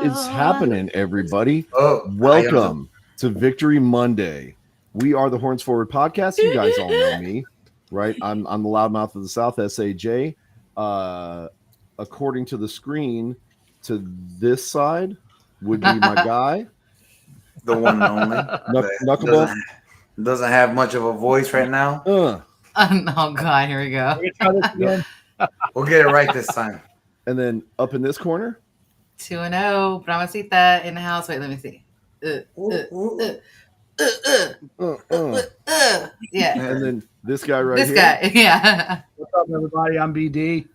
What is happening, everybody? Oh, Welcome to Victory Monday. We are the Horns Forward Podcast. You guys all know me, right? I'm the loudmouth of the South, SAJ. According to the screen, to this side would be my guy, the one and only. Knuckleball. Doesn't have much of a voice right now. Oh God, here we go. We're gonna try this again. We'll get it right this time. And then up in this corner, 2-0, Bramacita in the house. Wait, let me see. Yeah. and then this guy right This here. guy, yeah. What's up, everybody? I'm BD.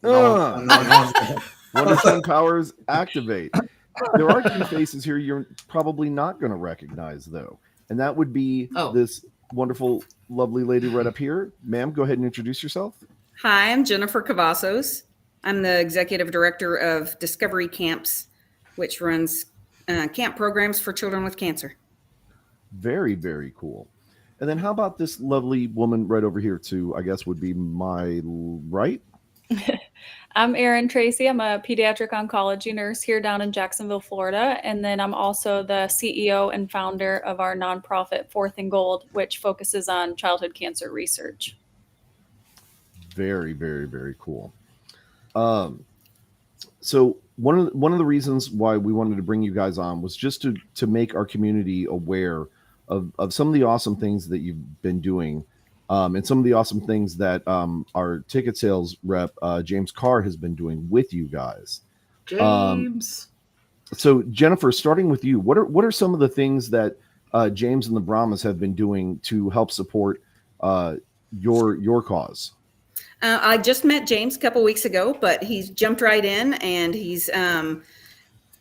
Wonder Sun powers activate. There are two faces here you're probably not going to recognize, though. And that would be this wonderful, lovely lady right up here. Ma'am, go ahead and introduce yourself. Hi, I'm Jennifer Cavazos. I'm the executive director of Discovery Camps, which runs camp programs for children with cancer. Very, very cool. And then how about this lovely woman right over here, too? I guess would be my right. I'm Erin Tracy. I'm a pediatric oncology nurse here down in Jacksonville, Florida. And then I'm also the CEO and founder of our nonprofit Fourth and Gold, which focuses on childhood cancer research. Very, very, very cool. So one of the reasons why we wanted to bring you guys on was just to make our community aware of some of the awesome things that you've been doing. And some of the awesome things that our ticket sales rep, James Carr, has been doing with you guys. James. So Jennifer, starting with you, what are some of the things that James and the Brahmas have been doing to help support your cause? I just met James a couple weeks ago, but he's jumped right in and he's come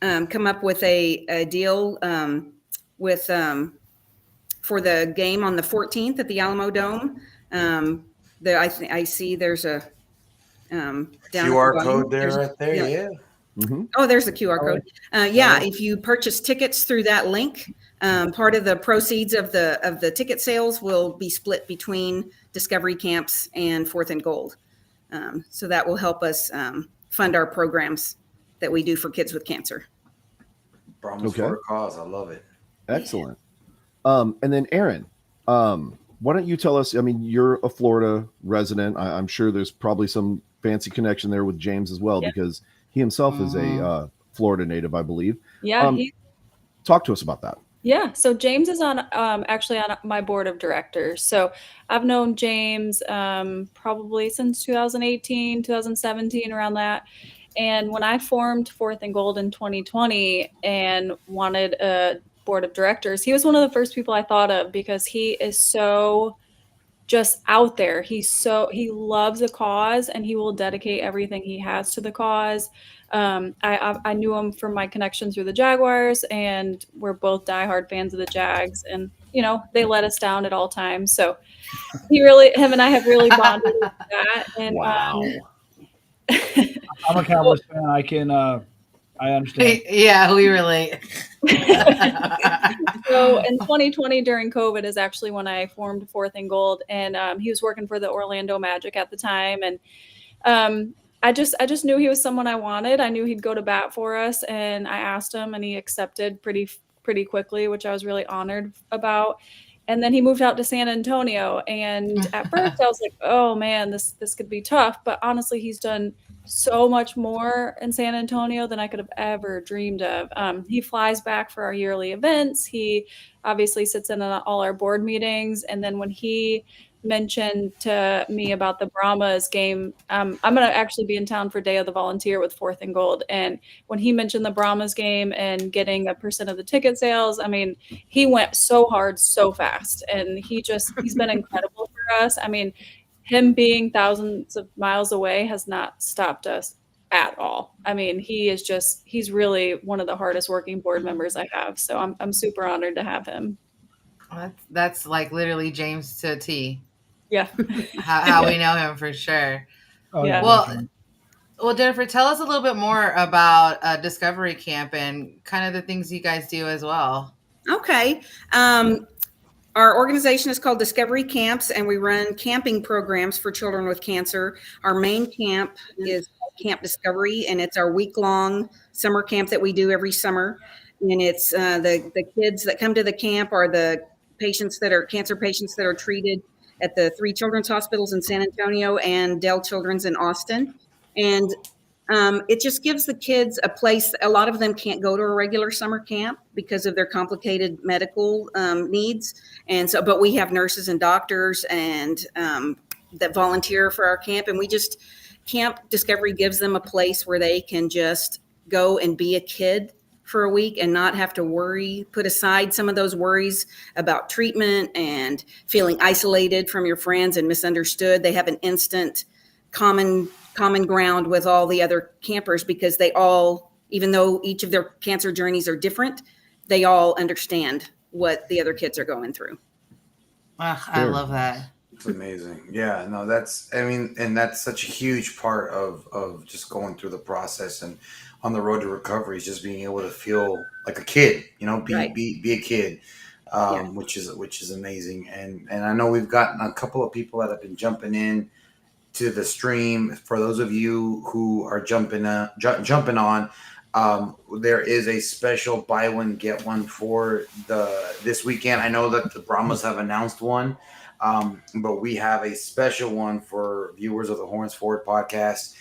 up with a deal with for the game on the 14th at the Alamo Dome. I see there's a QR code there, right there. Yeah. Mm-hmm. Oh, there's a QR code. If you purchase tickets through that link, part of the proceeds of the ticket sales will be split between Discovery Camps and Fourth and Gold. So that will help us fund our programs that we do for kids with cancer. Brahmas for a cause. I love it. Excellent. And then Erin, why don't you tell us, I mean, you're a Florida resident. I'm sure there's probably some fancy connection there with James as well, because he himself is a Florida native, I believe. Yeah. Talk to us about that. Yeah. So James is on actually on my board of directors. So I've known James probably since 2018, 2017, around that. And when I formed Fourth and Gold in 2020 and wanted a board of directors, he was one of the first people I thought of because he is so just out there. He loves the cause and he will dedicate everything he has to the cause. I knew him from my connection through the Jaguars, and we're both diehard fans of the Jags, and they let us down at all times. So him and I have really bonded with that. And wow. I'm a Cowboys fan. I understand. Yeah, we relate. So in 2020 during COVID is actually when I formed Fourth and Gold, and he was working for the Orlando Magic at the time, and I just knew he was someone I wanted. I knew he'd go to bat for us, and I asked him, and he accepted pretty quickly, which I was really honored about. And then he moved out to San Antonio, and at first I was like, oh man, this could be tough. But honestly, he's done so much more in San Antonio than I could have ever dreamed of. He flies back for our yearly events. He obviously sits in on all our board meetings. And then when he mentioned to me about the Brahmas game, I'm going to actually be in town for Day of the Volunteer with Fourth and Gold. And when he mentioned the Brahmas game and getting 1% of the ticket sales, I mean, he went so hard, so fast. And he's been incredible for us. I mean, him being thousands of miles away has not stopped us at all. I mean, he's really one of the hardest working board members I have. So I'm super honored to have him. That's like literally James to a T. Yeah. how we know him for sure. Oh, Yeah. Well, Jennifer, tell us a little bit more about Discovery Camp and kind of the things you guys do as well. Okay. Our organization is called Discovery Camps, and we run camping programs for children with cancer. Our main camp is Camp Discovery, and it's our week-long summer camp that we do every summer. And it's the kids that come to the camp are the patients that are cancer patients that are treated at the 3 children's hospitals in San Antonio and Dell Children's in Austin. And it just gives the kids a place. A lot of them can't go to a regular summer camp because of their complicated medical needs. And so, but we have nurses and doctors and that volunteer for our camp. And Camp Discovery gives them a place where they can just go and be a kid for a week and not have to worry, put aside some of those worries about treatment and feeling isolated from your friends and misunderstood. They have an instant common ground with all the other campers because they all, even though each of their cancer journeys are different, they all understand what the other kids are going through. I love that. It's amazing. Yeah, no, and that's such a huge part of just going through the process and on the road to recovery is just being able to feel like a kid, be a kid, which is amazing. And I know we've gotten a couple of people that have been jumping in to the stream. For those of you who are jumping on, there is a special buy one get one for this weekend. I know that the Brahmas have announced one, but we have a special one for viewers of the Horns Forward podcast,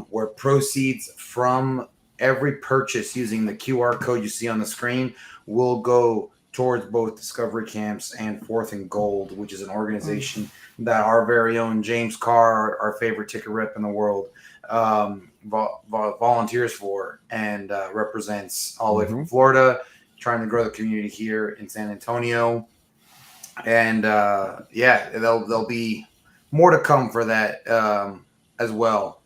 where proceeds from every purchase using the QR code you see on the screen will go towards both Discovery Camps and Fourth and Gold, which is an organization that our very own James Carr, our favorite ticket rep in the world, volunteers for and represents all the way from Florida, trying to grow the community here in San Antonio. And there'll be more to come for that as well.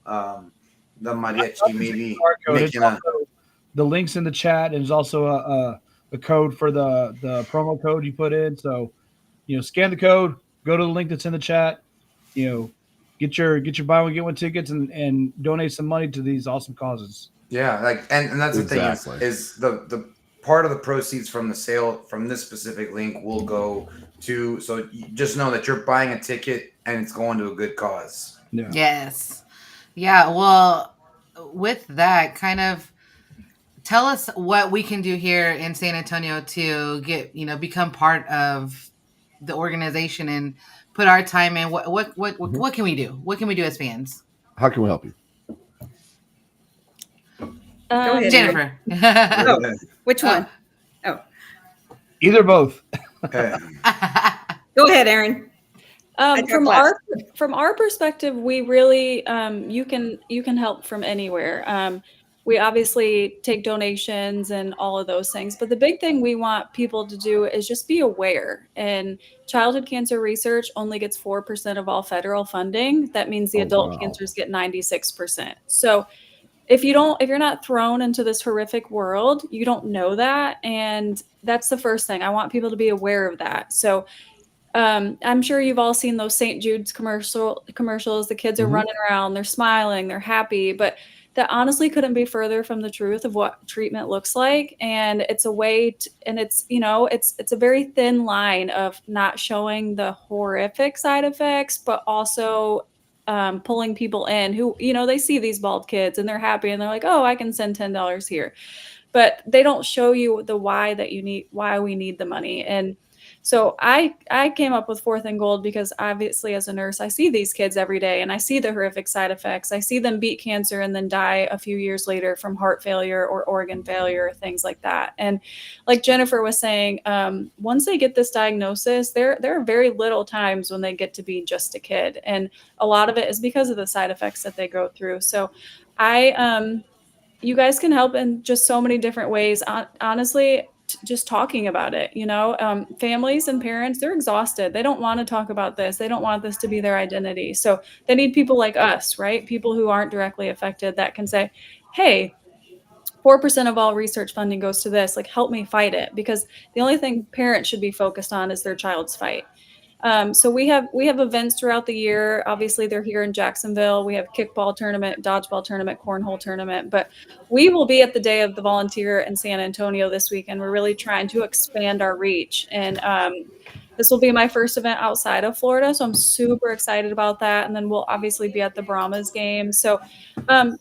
The mariachi maybe making the links in the chat, and there's also a code for the promo code you put in. So, scan the code, go to the link that's in the chat, get your buy one get one tickets and donate some money to these awesome causes. Yeah, and that's exactly. The thing is the part of the proceeds from the sale from this specific link will go to, so you just know that you're buying a ticket and it's going to a good cause. Yeah. Yes. Yeah. Well, with that, kind of tell us what we can do here in San Antonio to get, become part of the organization and put our time in. What can we do? What can we do as fans? How can we help you? Go ahead, Jennifer. Which one? Either both. Go ahead, Aaron. From our perspective, we really you can help from anywhere. We obviously take donations and all of those things, but the big thing we want people to do is just be aware. And childhood cancer research only gets 4% of all federal funding. That means the adult cancers get 96%. So if you're not thrown into this horrific world, you don't know that. And that's the first thing. I want people to be aware of that. So I'm sure you've all seen those St. Jude's commercials. The kids are running around, they're smiling, they're happy, but that honestly couldn't be further from the truth of what treatment looks like. And it's a way and it's a very thin line of not showing the horrific side effects, but also pulling people in who, they see these bald kids and they're happy and they're like, oh, I can send $10 here. But they don't show you the why we need the money. And so I came up with Fourth and Gold because obviously as a nurse, I see these kids every day and I see the horrific side effects. I see them beat cancer and then die a few years later from heart failure or organ failure, things like that. And like Jennifer was saying, once they get this diagnosis, there are very little times when they get to be just a kid. And a lot of it is because of the side effects that they go through. So you guys can help in just so many different ways. Honestly, just talking about it, families and parents, they're exhausted. They don't want to talk about this. They don't want this to be their identity. So they need people like us, right? People who aren't directly affected that can say, hey, 4% of all research funding goes to this, like, help me fight it. Because the only thing parents should be focused on is their child's fight. So we have events throughout the year. Obviously, they're here in Jacksonville. We have kickball tournament, dodgeball tournament, cornhole tournament. But we will be at the Day of the Volunteer in San Antonio this week, and we're really trying to expand our reach. And this will be my first event outside of Florida, so I'm super excited about that. And then we'll obviously be at the Brahmas game. So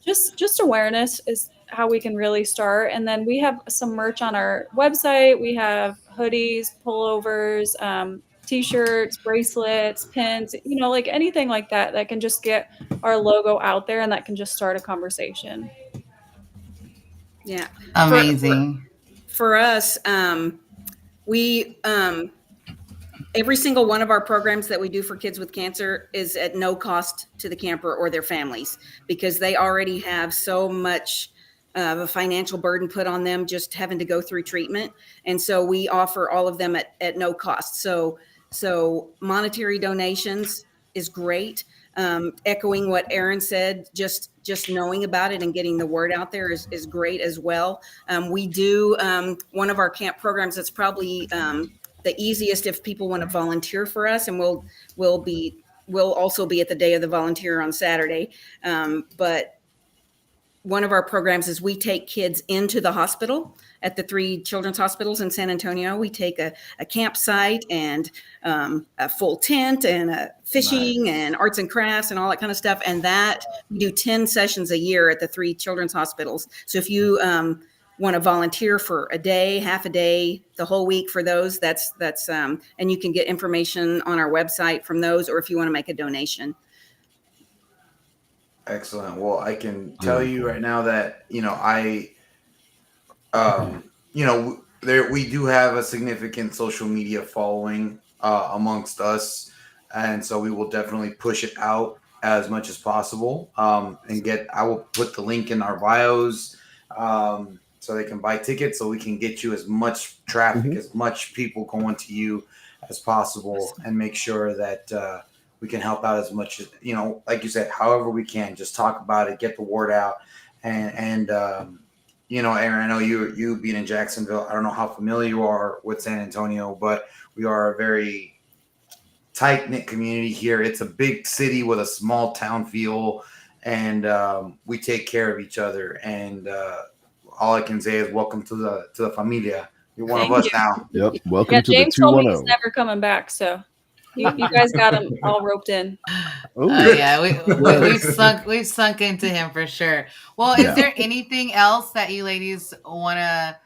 just awareness is how we can really start. And then we have some merch on our website. We have hoodies, pullovers, t-shirts, bracelets, pins, like anything like that that can just get our logo out there and that can just start a conversation. Yeah. Amazing. For us, we every single one of our programs that we do for kids with cancer is at no cost to the camper or their families, because they already have so much of a financial burden put on them just having to go through treatment. And so we offer all of them at no cost. So monetary donations is great. Echoing what Aaron said, just knowing about it and getting the word out there is great as well. We do one of our camp programs that's probably the easiest if people want to volunteer for us, and we'll also be at the Day of the Volunteer on Saturday. But one of our programs is we take kids into the hospital at the 3 children's hospitals in San Antonio. We take a campsite and a full tent and a fishing and arts and crafts and all that kind of stuff. And that we do 10 sessions a year at the 3 children's hospitals. So if you want to volunteer for a day, half a day, the whole week for those, that's and you can get information on our website from those, or if you want to make a donation. Excellent. Well, I can tell you right now that, we do have a significant social media following amongst us. And so we will definitely push it out as much as possible. I will put the link in our bios so they can buy tickets, so we can get you as much traffic, as much people going to you as possible, and make sure that, we can help out as much as, like you said, however we can. Just talk about it, get the word out. And Aaron, I know you being in Jacksonville, I don't know how familiar you are with San Antonio, but we are a very tight-knit community here. It's a big city with a small town feel, and we take care of each other. And all I can say is welcome to the familia. You're one of us now. Yep. Welcome to James the told me he's 210. never coming back, so you guys got him all roped in. Yeah, we've sunk into him for sure. Well, is there anything else that you ladies want to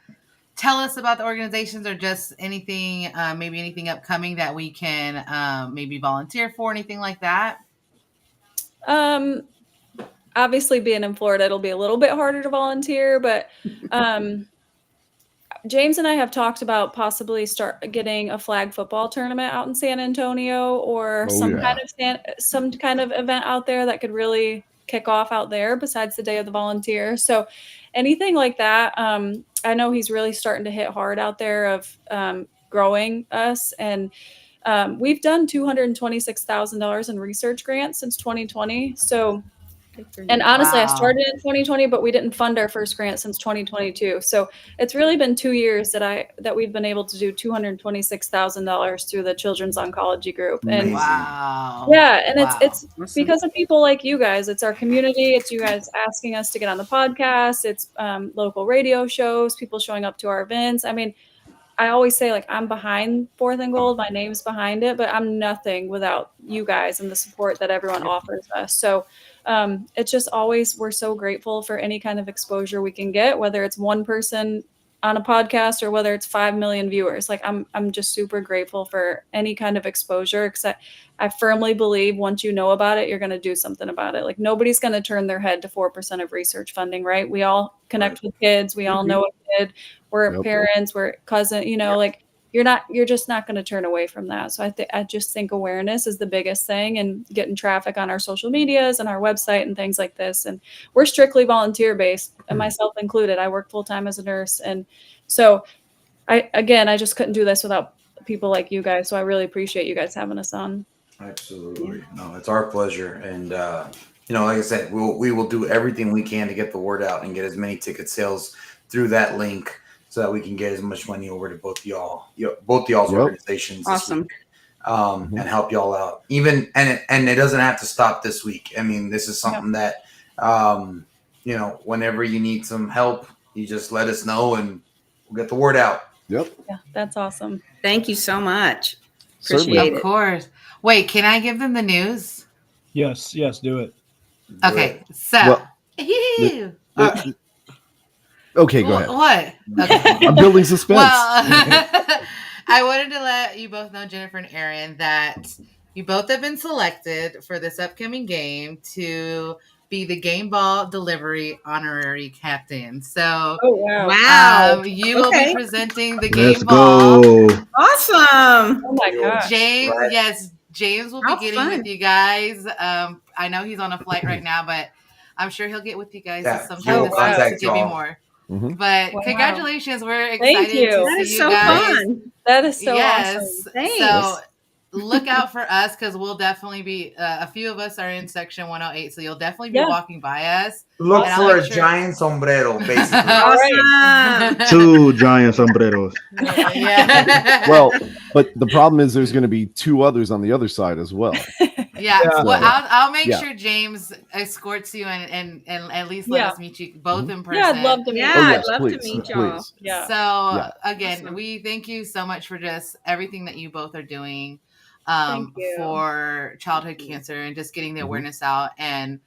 tell us about the organizations, or just anything, maybe anything upcoming that we can maybe volunteer for, anything like that? Obviously, being in Florida, it'll be a little bit harder to volunteer, but James and I have talked about possibly start getting a flag football tournament out in San Antonio, or some kind of event out there that could really kick off out there besides the Day of the Volunteer. So anything like that. I know he's really starting to hit hard out there of growing us, and we've done $226,000 in research grants since 2020. So, and honestly, I started in 2020, but we didn't fund our first grant since 2022. So it's really been 2 years that we've been able to do $226,000 through the Children's Oncology Group. And it's because of people like you guys. It's our community. It's you guys asking us to get on the podcast. It's local radio shows, people showing up to our events. I mean, I always say, like, I'm behind Fourth and Gold. My name's behind it, but I'm nothing without you guys and the support that everyone offers us. So it's just always, we're so grateful for any kind of exposure we can get, whether it's one person on a podcast or whether it's 5 million viewers. Like, I'm just super grateful for any kind of exposure, because I firmly believe once you know about it, you're going to do something about it. Like, nobody's going to turn their head to 4% of research funding, right? We all connect with kids. We all know a kid. We're parents, we're cousin, like, you're just not going to turn away from that. So I just think awareness is the biggest thing, and getting traffic on our social medias and our website and things like this. And we're strictly volunteer based, and myself included. I work full time as a nurse. And so I just couldn't do this without people like you guys. So I really appreciate you guys having us on. Absolutely. No, it's our pleasure. And, like I said, we will do everything we can to get the word out and get as many ticket sales through that link, so that we can get as much money over to both y'all's organizations. Awesome. And help y'all out. And it doesn't have to stop this week. I mean, this is something that, whenever you need some help, you just let us know and we'll get the word out. Yep. Yeah, that's awesome. Thank you so much. Certainly. Appreciate Of it. course. Wait, can I give them the news? Yes, do it. Okay, so. Well, Ew. Okay, go ahead. What? Okay. I'm building suspense. Well, I wanted to let you both know, Jennifer and Aaron, that you both have been selected for this upcoming game to be the Game Ball Delivery honorary captain. So, Oh wow. Wow. you will Okay. be presenting the Let's Game Ball. go. Awesome. Oh my gosh. James, Right. yes, James will be How getting fun. with you guys. I know he's on a flight right now, but I'm sure he'll get with you guys Yeah, sometime he'll this week to contact give me y'all. more. Mhm. But Wow. congratulations, we're Thank excited you. to That see is you so guys. fun. That is so Yes. awesome. Thanks. So look out for us because we'll definitely be. A few of us are in section 108, so you'll definitely be Yeah. walking by us. Look And I'll for make a sure- giant sombrero, basically. All right. Awesome. 2 giant sombreros. Yeah. Well, but the problem is there's going to be 2 others on the other side as well. Yeah, Yeah. well, I'll make Yeah. sure James escorts you and at least let Yeah. us meet you both in person. Yeah, I'd love to meet Yeah, you. Oh, I'd yes, love please, to meet y'all. please. Yeah. So Yeah. again, Awesome. we thank you so much for just everything that you both are doing Thank you. for childhood cancer and just getting the Mhm. awareness out. And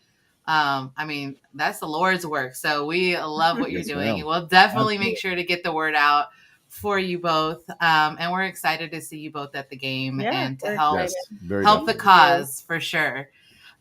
I mean, that's the Lord's work. So we love what you're Yes, doing. ma'am. We'll definitely make sure to get the word out for you both. And we're excited to see you both at the game Yeah, and to we're help Yes, very help the definitely. cause for sure.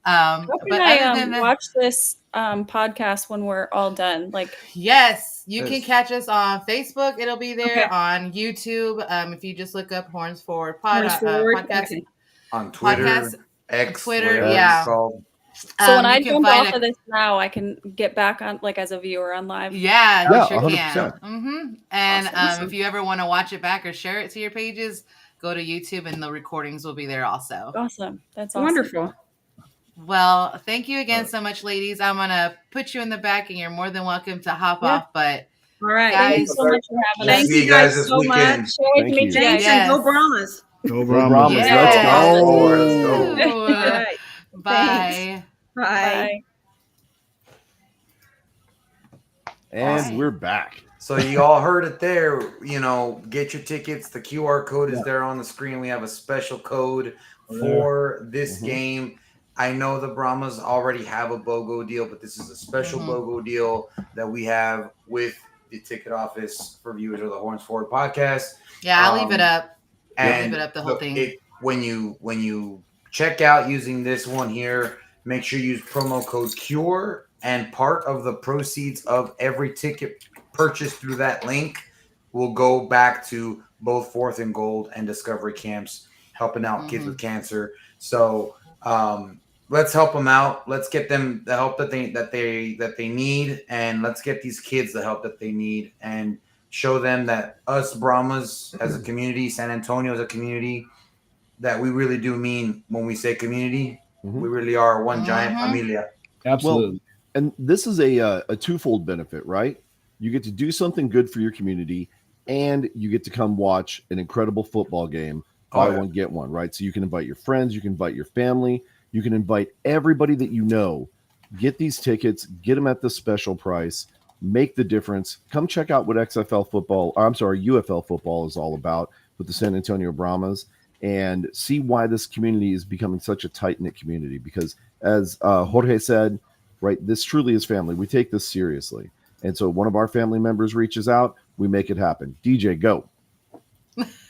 How But can I other than that, watch this podcast when we're all done? Like, yes, you can Yes. catch us on Facebook. It'll be there Okay. on YouTube. If you just look up Horns Forward Horns Forward, podcast, okay. On Twitter, Podcast, X, Twitter, whatever yeah. it's called. so when you I can jump find off of this now, I can get back on, like, as a viewer on live. Yeah, Yeah, you sure 100%. can. And Awesome. if you ever want to watch it back or share it to your pages, go to YouTube and the recordings will be there also. Awesome. That's awesome. Wonderful. Well, thank you again so much, ladies. I'm gonna put you in the back, and you're more than welcome to hop Yeah. off. But All right. Guys, Thank you so much for having We'll us. Thank see you you guys guys this so weekend. much. Can't wait to Thank meet you. you Thanks guys. and go Brahmas. Go Brahmas. Brahmas. yes. Let's go. All Let's go. right. Bye. Bye. Bye. And Awesome. we're back. So you all heard it there. You know, get your tickets. The QR code is there on the screen. We have a special code for this Mhm. game. I know the Brahmas already have a BOGO deal, but this is a special Mhm. BOGO deal that we have with the ticket office for viewers of the Horns Forward podcast. Yeah, I'll leave it up. And leave it up the whole thing. When you check out using this one here, make sure you use promo code CURE, and part of the proceeds of every ticket purchased through that link will go back to both Fourth and Gold and Discovery Camps, helping out kids with cancer. So let's help them out. Let's get them the help that they need, and let's get these kids the help that they need, and show them that us Brahmas as a community, San Antonio as a community, that we really do mean when we say community. Mhm. We really are one giant Mhm. familia. Absolutely. And this is a twofold benefit, right? You get to do something good for your community, and you get to come watch an incredible football game. Buy Oh, yeah. one, get one, right? So you can invite your friends, you can invite your family, you can invite everybody that you know. Get these tickets, get them at the special price, make the difference. Come check out what UFL football is all about with the San Antonio Brahmas, and see why this community is becoming such a tight-knit community. Because as Jorge said, right, this truly is family. We take this seriously. And so one of our family members reaches out, we make it happen. DJ, go.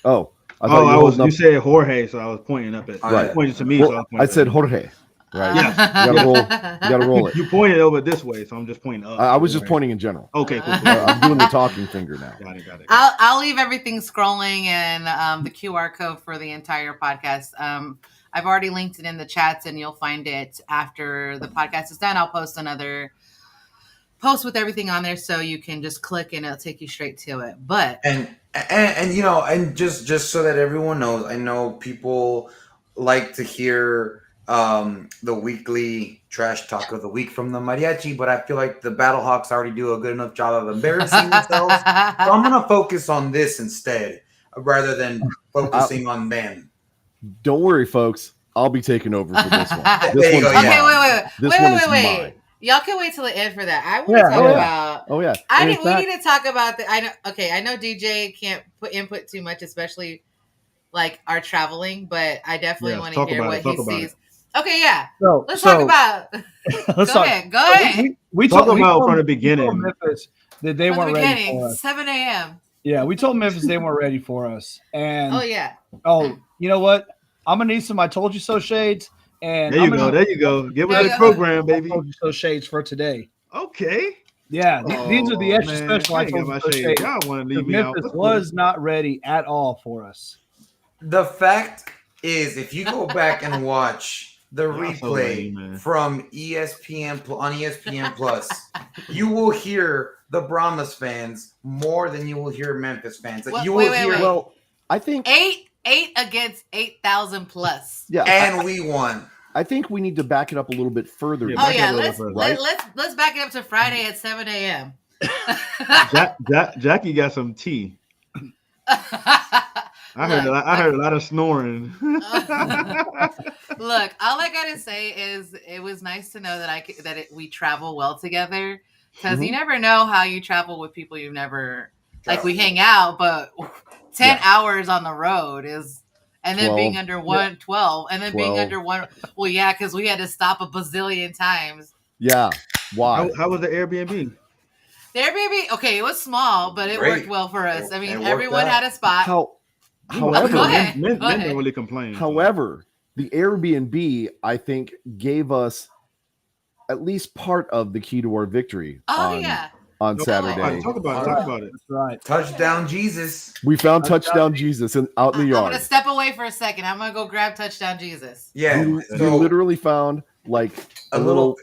Oh, I thought you were holding You up. said Jorge, so I was pointing up at Right. pointing to me. so Well, pointing I at said you. Jorge, right? Yeah. You gotta roll it. You pointed over this way, so I'm just pointing up. I was just Jorge. pointing in general. Okay, cool. I'm doing the talking finger now. Got it. I'll leave everything scrolling and the QR code for the entire podcast. I've already linked it in the chats, and you'll find it after the podcast is done. I'll post another post with everything on there, so you can just click and it'll take you straight to it. But And you know, and just so that everyone knows, I know people like to hear the weekly trash talk of the week from the mariachi, but I feel like the Battlehawks already do a good enough job of embarrassing themselves. So I'm gonna focus on this instead, rather than focusing on them. Don't worry, folks. I'll be taking over for this one. There This you one's go, okay, yeah. mine. This one is wait. mine. Y'all can wait till the end for that. I want to Yeah, talk oh, yeah. about. Oh yeah. I And need, in we fact- need to talk about the. I know. Okay, I know DJ can't put input too much, especially like our traveling, but I definitely Yes, want to talk hear about what it, talk he about sees. Okay, yeah. So Let's talk about. let's Go talk. ahead. Go ahead. We Talk told, we about told- from the we told beginning. Memphis that they From the weren't ready beginning, for us. 7 a.m. Yeah, we told Memphis they weren't ready for us. And Oh yeah. you know what? I'm gonna need some I told you so shades. And There I'm you gonna go. need There you go. Give There us you the go. program, I baby. told you so shades for today. Okay. Yeah, these are the extra man. special I ain't got told you my so shades. shades. Y'all want to leave Because me out? Memphis That's cool. was not ready at all for us. The fact is, if you go back and watch the Y'all so lame, man. replay from on ESPN Plus, you will hear the Brahmas fans more than you will hear Memphis fans. Like, Wait, you will wait, hear, wait. Well, I think Eight against 8,000 plus. yeah, and we won. I think we need to back it up a little bit further. Yeah, Oh back it yeah, up a little let's further. let's back it up to Friday at 7 a.m. Jackie got some tea. I heard a lot of snoring. Look, all I gotta say is it was nice to know that we travel well together, because you never know how you travel with people you've never like. We hang out, but 10 hours on the road is, and then 12. being under 112, and then being 12. under one. Well, yeah, because we had to stop a bazillion times. Yeah. Why? How was the Airbnb? The Airbnb, okay, it was small, but it Great. worked well for us. I It mean, worked everyone out. had a spot. However, Go ahead. Men Go ahead. don't really complain. however, the Airbnb, I think, gave us at least part of the key to our victory Oh on, yeah. on Talk Saturday. Talk about it. Talk about it. That's right. Touchdown, Jesus. We found touchdown Jesus out in the I'm yard. gonna step away for a second. I'm gonna go grab touchdown Jesus. Yeah. We So, literally found like a A little little-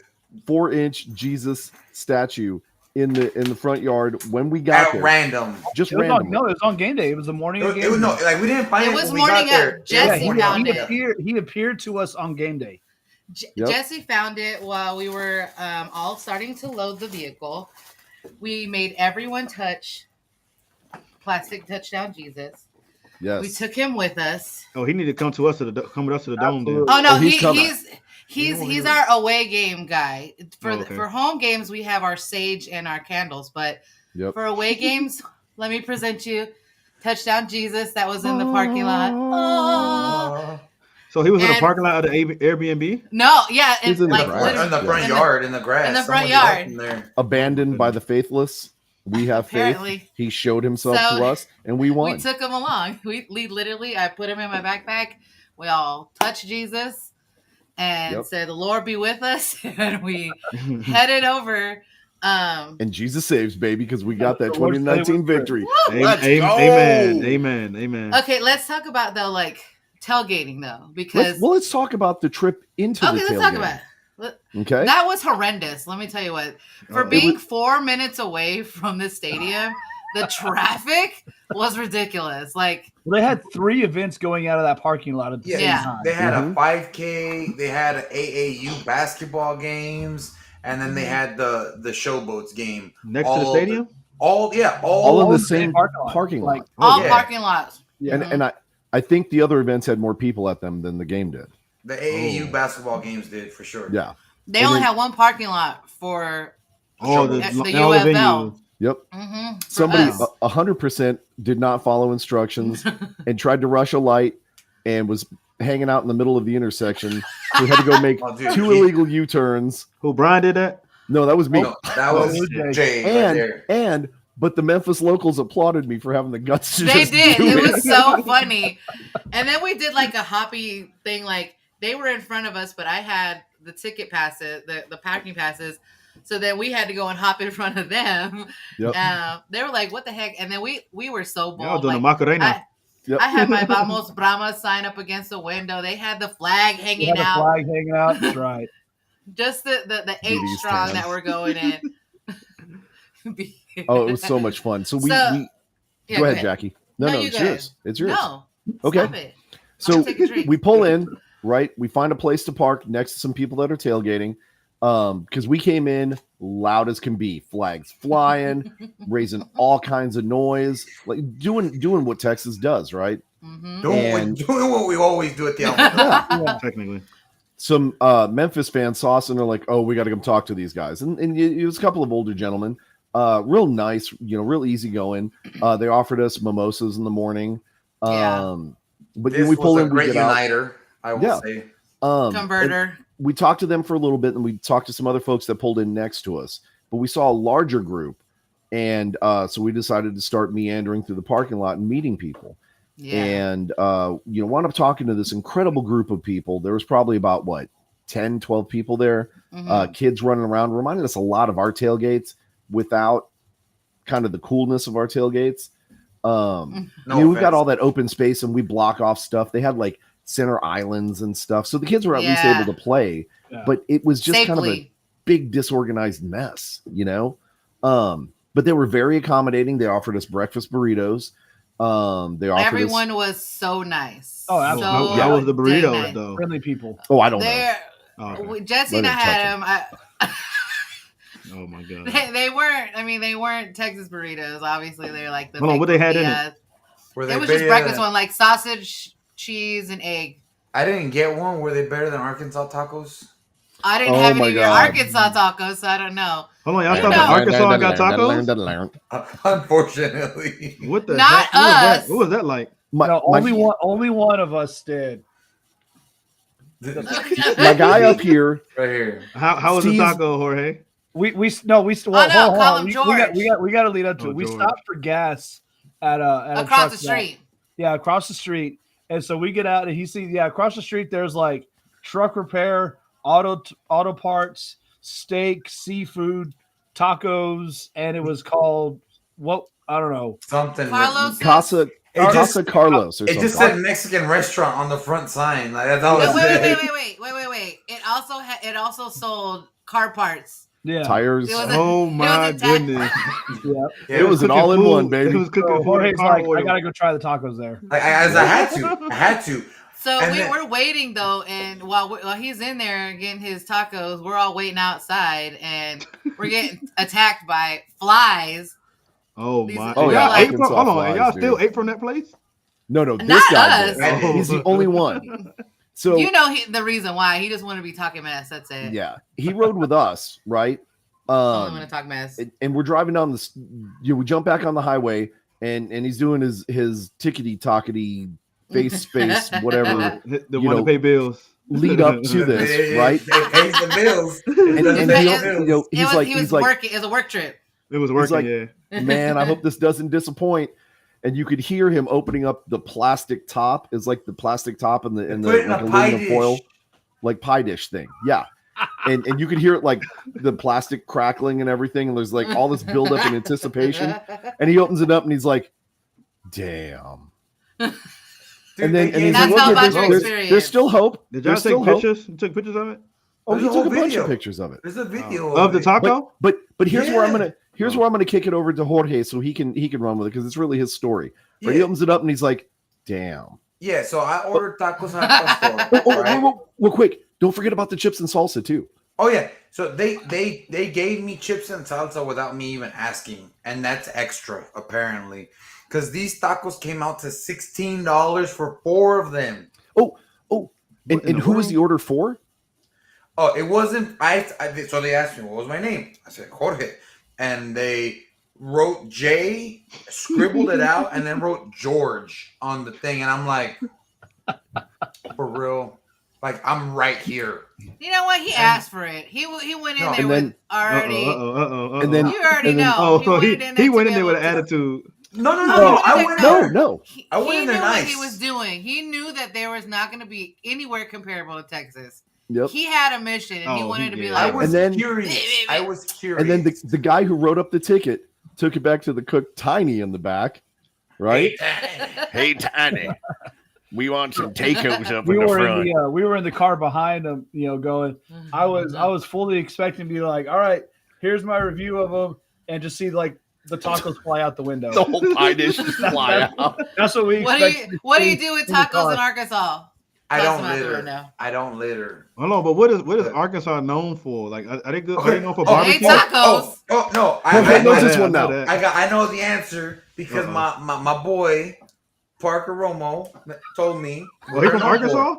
4-inch Jesus statue in the front yard when we got at there. random. Just It was randomly. it was on game day. It was the morning of game It was day. no, like, we didn't find It it. was when we morning got there. of Jesse It was found morning it. of. He appeared to us on game day. Yep. Jesse found it while we were all starting to load the vehicle. We made everyone touch plastic touchdown Jesus. Yes. We took him with us. Oh, he needed to come with us to the dome. Then. Absolutely. Oh no, Oh, he's coming. he's our away game guy. For Oh, okay. for home games, we have our sage and our candles, but Yep. for away games, let me present you touchdown Jesus that was in the parking lot. Oh. So he was in the And- parking lot of the Airbnb. No, yeah, He's and in the like grass. literally In the front in the- yard, in the grass. in the front Someone left yard. him there. Abandoned by the faithless. We have faith. Apparently. He showed himself So, to us, and we won. We took him along. We literally, I put him in my backpack. We all touched Jesus and Yep. said, "The Lord be with us," and we headed over. And Jesus saves, baby, because we got that The Lord said it was 2019 good. victory. Let's go. Amen. Okay, let's talk about the tailgating though, because Let's talk about the trip into okay, the let's tailgate. talk about it. Okay. That was horrendous. Let me tell you what. For It being 4 minutes away from the stadium, the traffic was ridiculous. Like, Well, they had 3 events going out of that parking lot at the same Yeah. time. They had Mhm. a 5K. They had a AAU basketball games, and then they had the showboats game. Next to the All stadium. All in all the in same parking lot. parking lot. Like, all yeah. parking lots. Yeah. And I think the other events had more people at them than the game did. The AAU basketball games did for sure. Yeah. They And only then- had one parking lot for All the That's the all the UFL. venues. Yep. for Somebody us. 100% did not follow instructions and tried to rush a light and was hanging out in the middle of the intersection. So we had to go make Oh, dude, 2 he- illegal U-turns. Who Brian did that? No, that was me. No, that was Oh, Jay right and there. but the Memphis locals applauded me for having the guts to They just did. do It was so funny. And then we did like a hoppy thing. Like they were in front of us, but I had the ticket passes, the parking passes. So then we had to go and hop in front of them. Yep. They were like, "What the heck?" And then we were so Y'all bold. doing the Like, Macarena. Yep. I had my Vamos Brahma sign up against the window. They had the flag they hanging had a out. flag hanging out. That's right. Just the 8 BD's strong tan. that were going in. Oh, it was so much fun. So we Yeah, go ahead, ahead. Jackie. No, No, you it's go yours. ahead. It's yours. No. Okay. Stop it. So take a drink. we pull in, right? We find a place to park next to some people that are tailgating. Because we came in loud as can be, flags flying, raising all kinds of noise, like doing what Texas does, right? Mhm. And- Doing what we always do at the Alamo Dome. Yeah. Yeah. Technically. Some Memphis fans saw us and they're like, "Oh, we got to come talk to these guys." And it was a couple of older gentlemen, real nice, real easygoing. They offered us mimosas in the morning. Yeah. But This we pull was a in, we great get out. uniter, I will Yeah. say. And Converter. we talked to them for a little bit, and we talked to some other folks that pulled in next to us. But we saw a larger group, and so we decided to start meandering through the parking lot and meeting people. Yeah. And wound up talking to this incredible group of people. There was probably about 10, 12 people there. Mhm. Kids running around, reminded us a lot of our tailgates without kind of the coolness of our tailgates. No we've got offense. all that open space, and we block off stuff. They had like center islands and stuff, so the kids were at least Yeah. able to play. Yeah. But it was just kind of a Safely. big disorganized mess, but they were very accommodating. They offered us breakfast burritos. They offered Everyone was so nice. Oh, absolutely. So How was the dang burritos nice. though? Friendly people. Oh, I don't know. They're Okay. Jesse Let and I him had touch them. Oh my god. They weren't. I mean, they weren't Texas burritos. Obviously, they're like the. Hold on, fake what they had in it? tortillas. Were It they was just better breakfast than- one, like sausage, cheese, and egg. I didn't get one. Were they better than Arkansas tacos? I didn't Oh have my any of your God. Arkansas tacos, so I don't know. Hold on, y'all I stopped know. at Arkansas and got tacos? Unfortunately. What the Not heck? What was that? us. What was that like? No, only one of us did. My guy up here, Right here. How was the Steve's- taco, Jorge? We well, no, hold call on. him We George. got to lead up to Oh, it. We George. stopped for gas at a Across truck the stop. street. Yeah, across the street. And so we get out and he sees, across the street, there's like truck repair, auto parts, steak, seafood, tacos, and it was called I don't know. Something. Carlos. Casa It just- Casa Carlos or It something. just said Mexican restaurant on the front sign. Like, that's all No, it said. wait. It also sold car parts. Yeah. Tires. It was Oh my it was a tax- goodness. Yeah. Yeah, It was an all-in-one, It baby. was cooking So food in Jorge's car like, I oil. gotta go try the tacos there. I had to. So And then- we're waiting though, and while he's in there getting his tacos, we're all waiting outside, and we're getting attacked by flies. Oh These- my! Oh, And yeah, y'all ate from, Arkansas hold on, and y'all flies, still dude. ate from that place? No, this Not guy us. did. Oh. He's the only one. So You know the reason why. He just wanted to be talking mess. That's it. yeah, he rode with us, right? Only want to talk mess. And we're driving down this. We jump back on the highway, and he's doing his tickety tockety face space whatever The You one know, to pay bills. lead up to this, right? It pays the bills. And He was he's like, working. It was a work trip. It was working, like- yeah. man, I hope this doesn't disappoint. And you could hear him opening up the plastic top. It's like the plastic top and the Put it in like a pie aluminum foil, dish. like pie dish thing. Yeah. And you could hear it like the plastic crackling and everything. And there's like all this buildup in anticipation. And he opens it up and he's like, damn. Dude, And then they he's That's like, all look, about there's, your there's, experience. there's still hope. Did y'all There's take still hope. pictures? You took pictures of it? Oh, There's he a took whole a bunch video. of pictures of it. There's a video Of the it. taco? But here's where I'm Yeah. gonna kick it over to Jorge so he can run with it because it's really his story. But he Yeah. opens it up and he's like, damn. Yeah, so I ordered tacos at the Oh, store. Right? well, quick. Don't forget about the chips and salsa too. Oh yeah, so they gave me chips and salsa without me even asking, and that's extra apparently, because these tacos came out to $16 for 4 of them. And, What in and the who was world? the order for? Oh, it wasn't. So they asked me what was my name. I said Jorge, and they wrote J, scribbled it out, and then wrote George on the thing, and I'm like, for real, like I'm right here. You know what? He asked for it. He went in No. there And with then- already. Uh-oh. And then- You already and then- know. Oh, so went in he to went be in there with able an to- attitude. No, No, I went No, there. no. I went He in knew there what nice. he was doing. He knew that there was not going to be anywhere comparable to Texas. Yep. He had a mission, and he Oh, wanted he to be did. I like, was And then- curious. I was curious. And then the guy who wrote up the ticket took it back to the cook Tiny in the back, right? Hey, Tiny, we want some tacos up We were in the car behind him, going. I was fully expecting to be like, all right, here's my review of them, and just see like the tacos fly out the window. The whole pie dish just fly out. That's what we What do expect. you do with in the tacos car. in Arkansas? I Toss don't them out the litter. window. I don't litter. Hold on, but what is Arkansas known for? Like, are they good? Are they known for Oh, Hey, barbecue? tacos. Oh no! Jorge I knows know this that, one I know now. that. I know the answer because my boy Parker Romo told me. Oh, he from Arkansas?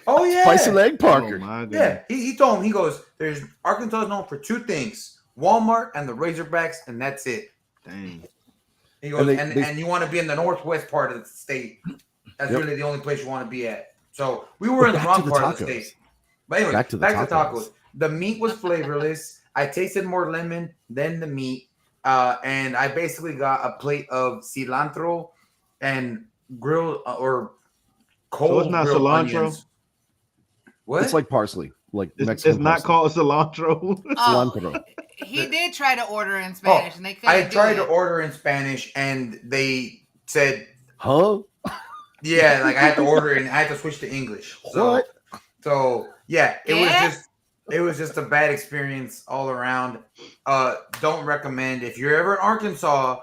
Oh yeah. Spicy leg Oh, Parker. my Yeah, goodness. he told me. He goes, "There's Arkansas is known for 2 things: Walmart and the Razorbacks, and that's it." Dang. He goes, And and, they- and you want to be in the northwest part of the state. That's Yep. really the only place you want to be at. So we were in the Back wrong to the part of the tacos. state. But anyway, Back to the back to tacos. tacos. The meat was flavorless. I tasted more lemon than the meat. And I basically got a plate of cilantro and grilled or cold So it's not grilled cilantro? onions. What? It's like parsley, like It's Mexican not parsley. called cilantro. cilantro. He did try to order in Spanish, and they couldn't. I do tried it. to order in Spanish, and they said, Huh? "Yeah, like I had to order it, and I had to switch to English." So, What? So yeah, Yeah? it was just a bad experience all around. Don't recommend if you're ever in Arkansas.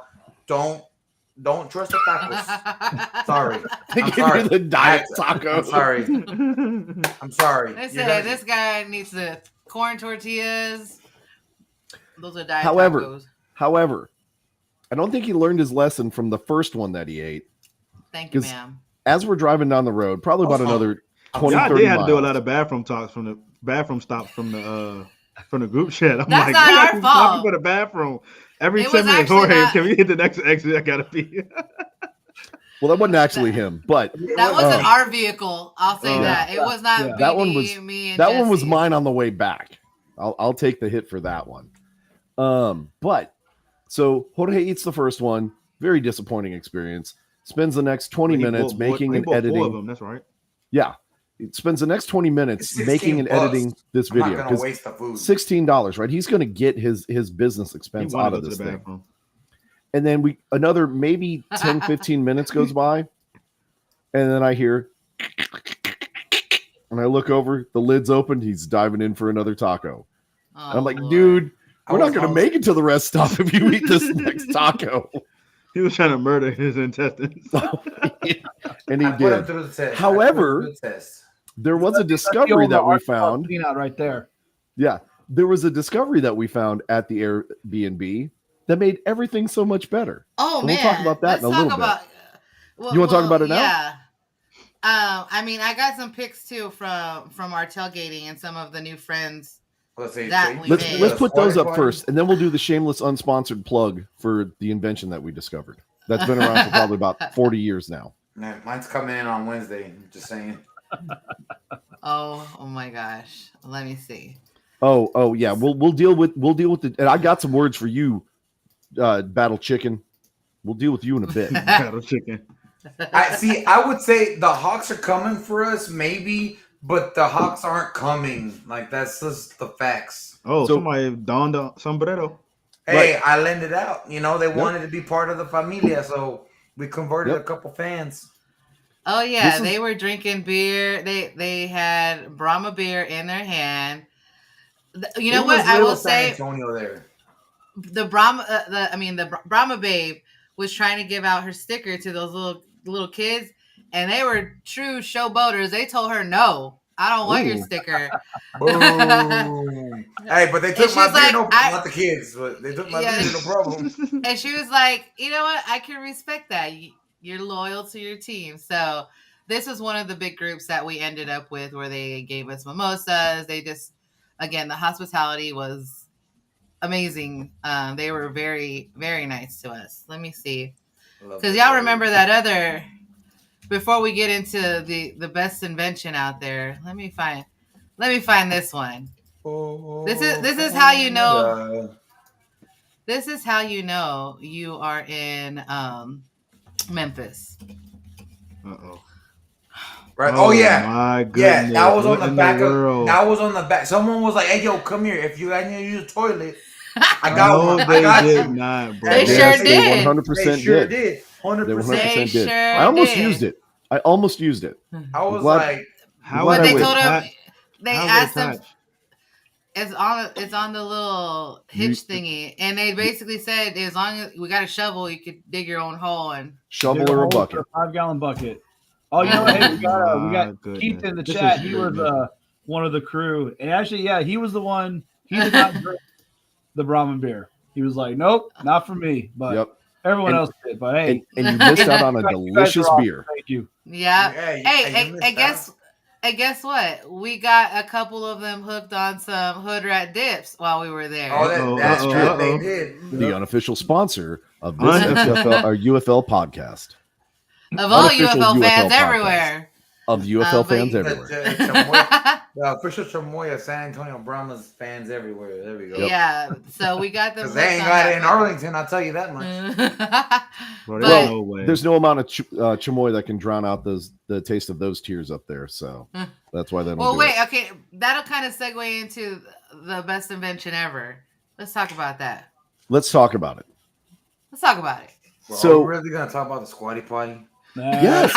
Don't trust the tacos. Sorry, They I'm give sorry. you the diet I'm taco. sorry. I'm sorry. They You're said gonna- this guy needs the corn tortillas. Those are diet However, tacos. However, I don't think he learned his lesson from the first one that he ate. Thank you, 'cause- ma'am. As we're driving down the road, probably about another 20, Y'all 30 did have to do a miles. lot of bathroom talks from the bathroom stops from the group chat. I'm That's like, not we our got to fault. go to the bathroom every It 10 was minutes. actually Jorge, not- can we hit the next exit? I gotta be. Well, that wasn't actually him, but That wasn't our vehicle. I'll say Oh. that. It was not Yeah. BD, That one was- me and that one was Jesse. mine on the way back. I'll take the hit for that one. But so Jorge eats the first one. Very disappointing experience. Spends the next 20 He minutes bought- making he and bought 4 of editing. them. That's right. Yeah. It spends the next 20 minutes It's making and 16 bucks. editing this I'm not video gonna because waste the food. $16, right? He's going to get his business He expense wanted out to of go to this the thing. bathroom. And then another maybe 10, 15 minutes goes by. And then I hear, and I look over, the lid's opened. He's diving in for another taco. Oh, And I'm like, Lord. dude, I we're not was going to hungry. make it to the rest stop if you eat this next taco. He was trying to murder his intestines. And he I put him did. through the test. However, I put him through the test. There was a That's the discovery old that we Arkansas found. peanut right there. Yeah. There was a discovery that we found at the Airbnb that made everything so much better. Oh And man, we'll talk about that in a little bit. Well, You wanna talk about it now? Yeah. I mean, I got some pics too from our tailgating and some of the new friends. Let's see. That so we you Let's made. let's put those up Spoiler first, and then we'll do the shameless unsponsored plug for the invention that we discovered. That's been around for probably about 40 years now. No, mine's coming in on Wednesday. Just saying. Oh my gosh. Let me see. Oh yeah. We'll deal with the, and I got some words for you, Battle Chicken. We'll deal with you in a bit. Cattle chicken. I would say the Hawks are coming for us, maybe, but the Hawks aren't coming. Like that's just the facts. Oh, So- somebody donned a sombrero. Hey, I lent it out. You know, they wanted to be part of the familia, so we converted Yep. a couple fans. Oh yeah, This is- they were drinking beer. They had Brahma beer in their hand. You know It what? was I little will San say Antonio there. the Brahma the Brahma babe was trying to give out her sticker to those little kids, and they were true showboaters. They told her no. I don't want your Ooh. sticker. Boom. Hey, but they took she my was beer, like, no, I- not the kids, but they took my Yeah. beer, no problem. And she was like, you know what? I can respect that. You're loyal to your team. So this was one of the big groups that we ended up with where they gave us mimosas. They just, again, the hospitality was amazing. They were very, very nice to us. Let me see. Because y'all remember that other, before we get into the best invention out there, let me find this one. This is how you know. This is how you know you are in Memphis. Uh-oh. Right. Oh, yeah. My Yeah, goodness. that was on What the in back of. world? That was on the back. Someone was like, "Hey, yo, come here. If you I need to use the toilet, I got No, one. they I got did you." not, bro. They Yes, sure they did. 100% They sure did. did. They 100%. 100% did. sure I almost did. used it. I almost used it. I was Glad- like, How What But was they I it told him attached? they How was it asked him attached? it's on the little hitch thingy, and they basically said as long as we got a shovel, you could dig your own hole. And Shovel or a bucket. 5-gallon bucket. Oh, you know what? Hey, we got My Keith goodness. in the This chat. is He was great, man. one of the crew, and actually, yeah, he was the one. He did not drink the Brahman beer. He was like, "Nope, not for me." But Yep. everyone And- else did. But hey, And you missed out on a you guys are delicious awesome. beer. Thank you. yeah, hey, hey, you and missed guess out. and guess what? We got a couple of them hooked on some Hood Rat dips while we were there. Oh, that's Uh-oh, true. uh-oh. They did. The unofficial sponsor of this Unofficial. FFL or UFL podcast. Of all Unofficial UFL fans UFL podcast. everywhere. Of UFL but fans you- everywhere. The official Chamoya San Antonio Brahmas fans everywhere. There we go. Yeah, so we got them. Because they ain't got it in Arlington, I'll tell you that much. Bro, But- there's no way. There's no amount of chamoy that can drown out the taste of those tears up there. So that's why they don't Well, do wait, it. okay, that'll kind of segue into the best invention ever. Let's talk about that. Let's talk about it. Let's talk about it. Well, So- are we really gonna talk about the squatty potty? Yes.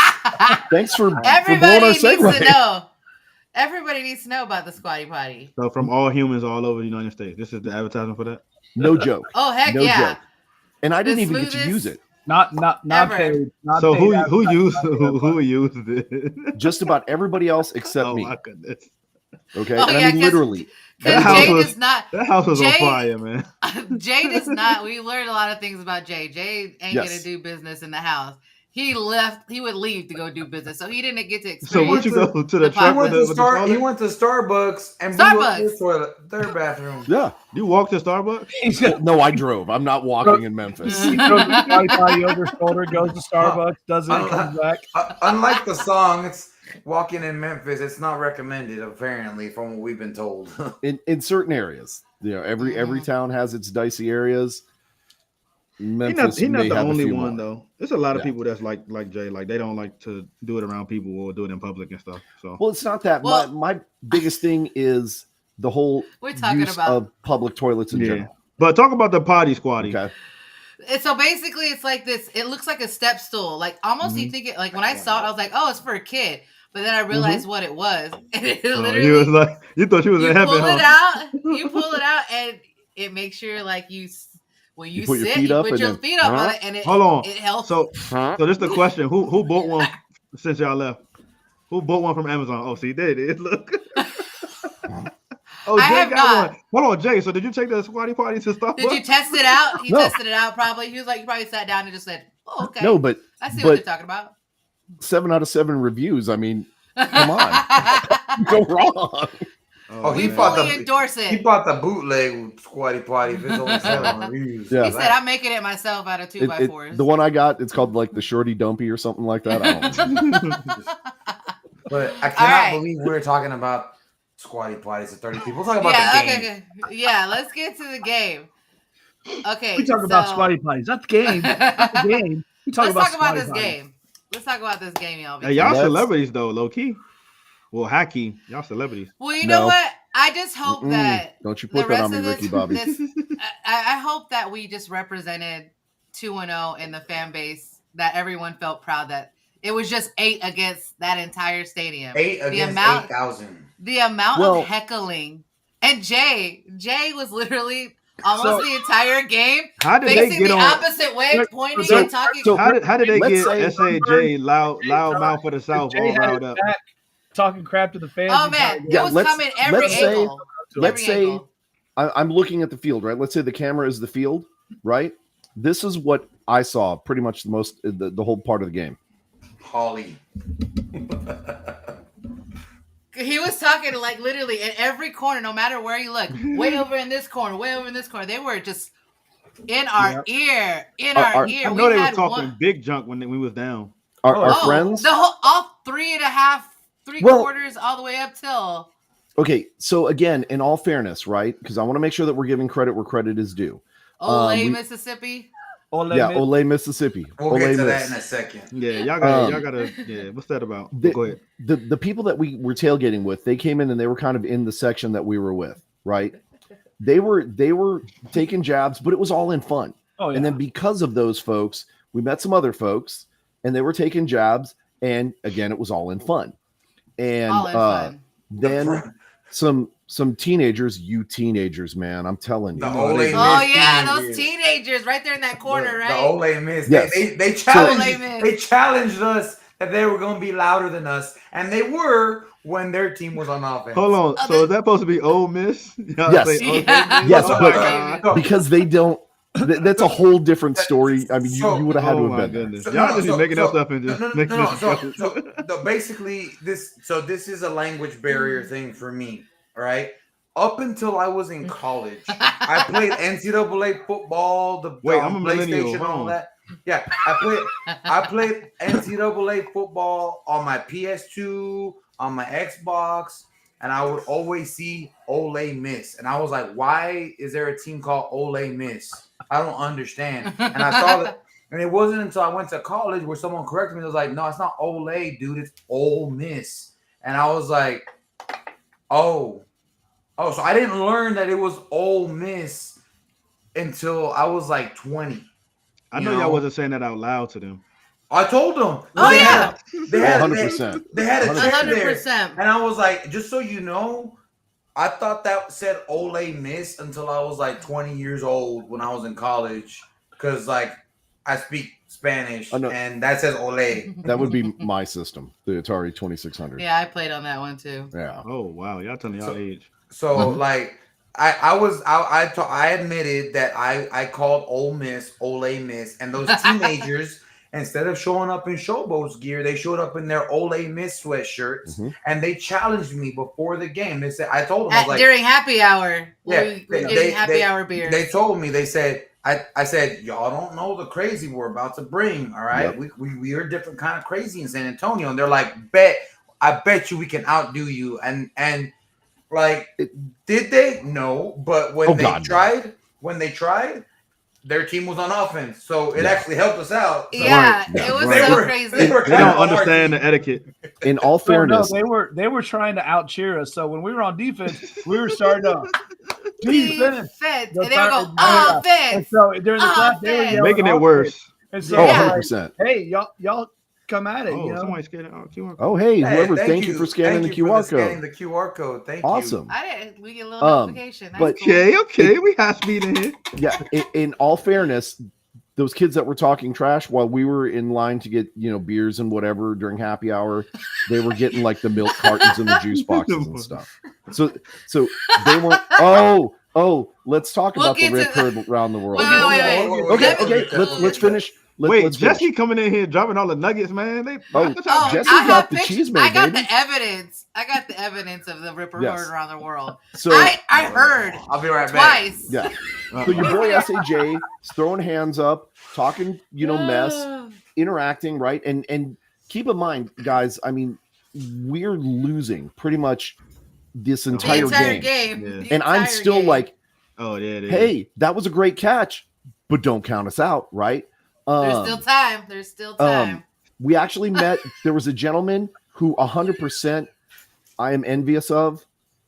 Thanks for blowing Everybody our needs to segue. know. Everybody needs to know about the squatty potty. So from all humans all over the United States, this is the advertisement for that. No joke. Oh heck No yeah! joke. And I didn't The even get to smoothest- use it. Not Ever. paid. Not So paid who advertising. used it? Just about everybody else except Oh me. my goodness, Okay. Oh, and yeah, I mean 'cause- literally. Because That Jay house was- does not. that house was on Jay- fire, man. Jay does not. We learned a lot of things about Jay. Jay ain't Yes. gonna do business in the house. He left. He would leave to go do business, so he didn't get to experience. So would you go to the The truck He went, with to the Star- he toilet? went to Starbucks and Starbucks. blew up their toilet, their bathroom. Yeah. You walked to Starbucks? He's Well, got no, I drove. I'm not walking in Memphis. he throws the squatty potty over his shoulder, goes to Starbucks, does it, and comes back. Unlike the song, it's walking in Memphis. It's not recommended, apparently, from what we've been told. In certain areas. You know, every town has its dicey areas. Memphis He's not may the have a only few one more. though. There's a lot of Yeah. people that's like Jay, like they don't like to do it around people or do it in public and stuff. So Well, it's not that. Well- my biggest thing is the whole We're talking use about. of public toilets in Yeah. general. but talk about the potty squatty. Okay. And so basically, it's like this. It looks like a step stool. Like almost, you think it. Like when I saw it, I was like, "Oh, it's for a kid." But then I realized what it was. And it He literally, was like, you thought she was you in heaven, pull it huh? out. You pull it out, and it makes sure like when you, You put your sit, feet you up put and your then- feet up on it, and it Hold on. It helps. So this is the question: Who bought one since y'all left? Who bought one from Amazon? Oh, see, there it is. Look. Oh, I Jay have got not. one. Hold on, Jay. So did you take the squatty potty to Starbucks? Did you test it out? He No. tested it out probably. He was like, you probably sat down and just said, "Oh, okay." No, but I see but- what you're talking about. 7 out of 7 reviews. I mean, come on. Go wrong. Oh, he man. bought Fully the endorse it. he bought the bootleg squatty potty. If it's only 7 reviews. Yeah. He said, "I'm making it myself out of 2x4s." The one I got, it's called like the Shorty Dumpy or something like that. I don't know. But I cannot right. believe we're talking about squatty potties to 30 people. We'll talk about Yeah, the game. okay. Yeah, let's get to the game. Okay. We talk about so- squatty potties. That's the game. That's the game. We talk Let's about talk about squatty this potties. game. Let's talk about this game, y'all. Hey, y'all Let's- celebrities though, low key. Well, high key, y'all celebrities. Well, you know No. what? I just hope Mm-mm. that Don't you the put that on rest me, of Ricky Bobby. I hope that we just represented 2-0 in the fan base, that everyone felt proud that it was just 8 against that entire stadium. 8 The against amount- 8,000. The amount Well- of heckling. And Jay was literally almost So- the entire game How did they facing get the on? opposite way, So- pointing so- and talking. so- How did they Let's get say- SAJ loud mouth for the South Jay all had riled his up? back, talking crap to the fans. Oh He man, tried it to- Yeah, was let's- coming every let's say- angle. let's Every say angle. I'm looking at the field, right? Let's say the camera is the field, right? This is what I saw pretty much the whole part of the game. Holly. He was talking like literally in every corner, no matter where you look. Way over in this corner, way over in this corner. They were just in our ear, in our Our- ear. I know they was had talking one- big junk when we was down. Our Oh, friends. the whole all 3.5, Well- quarters, all the way up till. Okay, so again, in all fairness, right? Because I want to make sure that we're giving credit where credit is due. Ole, we- Mississippi. Ole Yeah, Miss. Ole, Mississippi. We'll Ole get to Miss. that in a second. Yeah, y'all gotta. Yeah, what's that about? The- Go ahead. The people that we were tailgating with, they came in and they were kind of in the section that we were with, right? They were taking jabs, but it was all in fun. Oh yeah. And then because of those folks, we met some other folks and they were taking jabs, and again, it was all in fun. And All in fun. then some teenagers, man, I'm telling you. The Ole Miss Oh yeah, teenagers. those teenagers right there in that corner, The right? Ole Miss. Yes. They Ole challenged. Miss. They challenged us that they were going to be louder than us, and they were when their team was on offense. Hold on. Oh, So is that supposed to be Ole Miss? Y'all Yes. say Ole Yeah. Miss? Yes, Oh but- my God. So- Because they don't. That's a whole different story. I mean, So- you would have had Oh to my have been there. goodness. So- Y'all no, just so- be making so- up stuff and just making this So basically, this is a language barrier thing for me. All right. Up until I was in college, I played NCAA football, the Wait, I'm a millennial. PlayStation, and all Hold on. that. Yeah, I played NCAA football on my PS2, on my Xbox, and I would always see Ole Miss, and I was like, why is there a team called Ole Miss? I don't understand. And I saw that, and it wasn't until I went to college where someone corrected me. It was like, no, it's not Ole, dude, it's Ole Miss. And I was like, oh, so I didn't learn that it was Ole Miss until I was like 20. I You know know? y'all wasn't saying that out loud to them. I told them. Oh, They yeah. had 100%. They had a chair there, 100%. and I was like, just so you know, I thought that said Ole Miss until I was like 20 years old when I was in college, because like I speak Spanish, I know. and that says Ole. That would be my system, the Atari 2600. Yeah, I played on that one too. Yeah. Oh wow, y'all telling y'all So- age. So Mhm. like I admitted that I called Ole Miss, and those teenagers instead of showing up in Showboats gear, they showed up in their Ole Miss sweatshirts, Mhm. and they challenged me before the game. They said, I told them, I was like, During happy hour. Yeah, We're they- getting happy hour beers. they told me, they said, I said, y'all don't know the crazy we're about to bring. All right. Yep. We are different kind of crazy in San Antonio. And they're like, I bet you we can outdo you. And like, did they? No. But when Oh, they God, no. tried, their team was on offense. So it Yeah. actually helped us out. So Yeah, Right, it was right. so They crazy. were They kind don't of hard understand team. the etiquette. In all No, fairness, they were trying to out cheer us. So when we were on defense, we were starting to defense. Defense. The And they would go, third- yeah. And offense. so during the class, they were Offense. yelling Making it offense. worse. And so oh, Yeah. like, 100%. hey, y'all come at it. Oh, you know, somebody scared out QR code. Oh, hey, Hey, whoever, thank you for scanning the Thank you for QR scanning code. the QR code. Thank you. Awesome. We get a little notification. That's but- cool. Okay, we high speed in here. Yeah, in all fairness, those kids that were talking trash while we were in line to get, beers and whatever during happy hour, they were getting like the milk cartons and the juice boxes and stuff. So they weren't. Oh, let's talk We'll about the get rip to curd around the world. Wait. Okay, let's finish. Let's Jesse finish. coming in here dropping all the nuggets, man. Oh, Oh, Jesse I got have the pictures. cheese I made, got baby. the evidence. I got the evidence of the Ripper Yes. Herd around the world. So I heard I'll be right back. twice. yeah, so your boy SAJ is throwing hands up, talking, mess, interacting, right? And keep in mind, guys, I mean, we're losing pretty much this The entire entire game. game. Yeah. The And I'm entire still game. like, Oh yeah, it is. hey, that was a great catch, but don't count us out, right? There's still time. There's still time. We actually met. There was a gentleman who 100% I am envious of.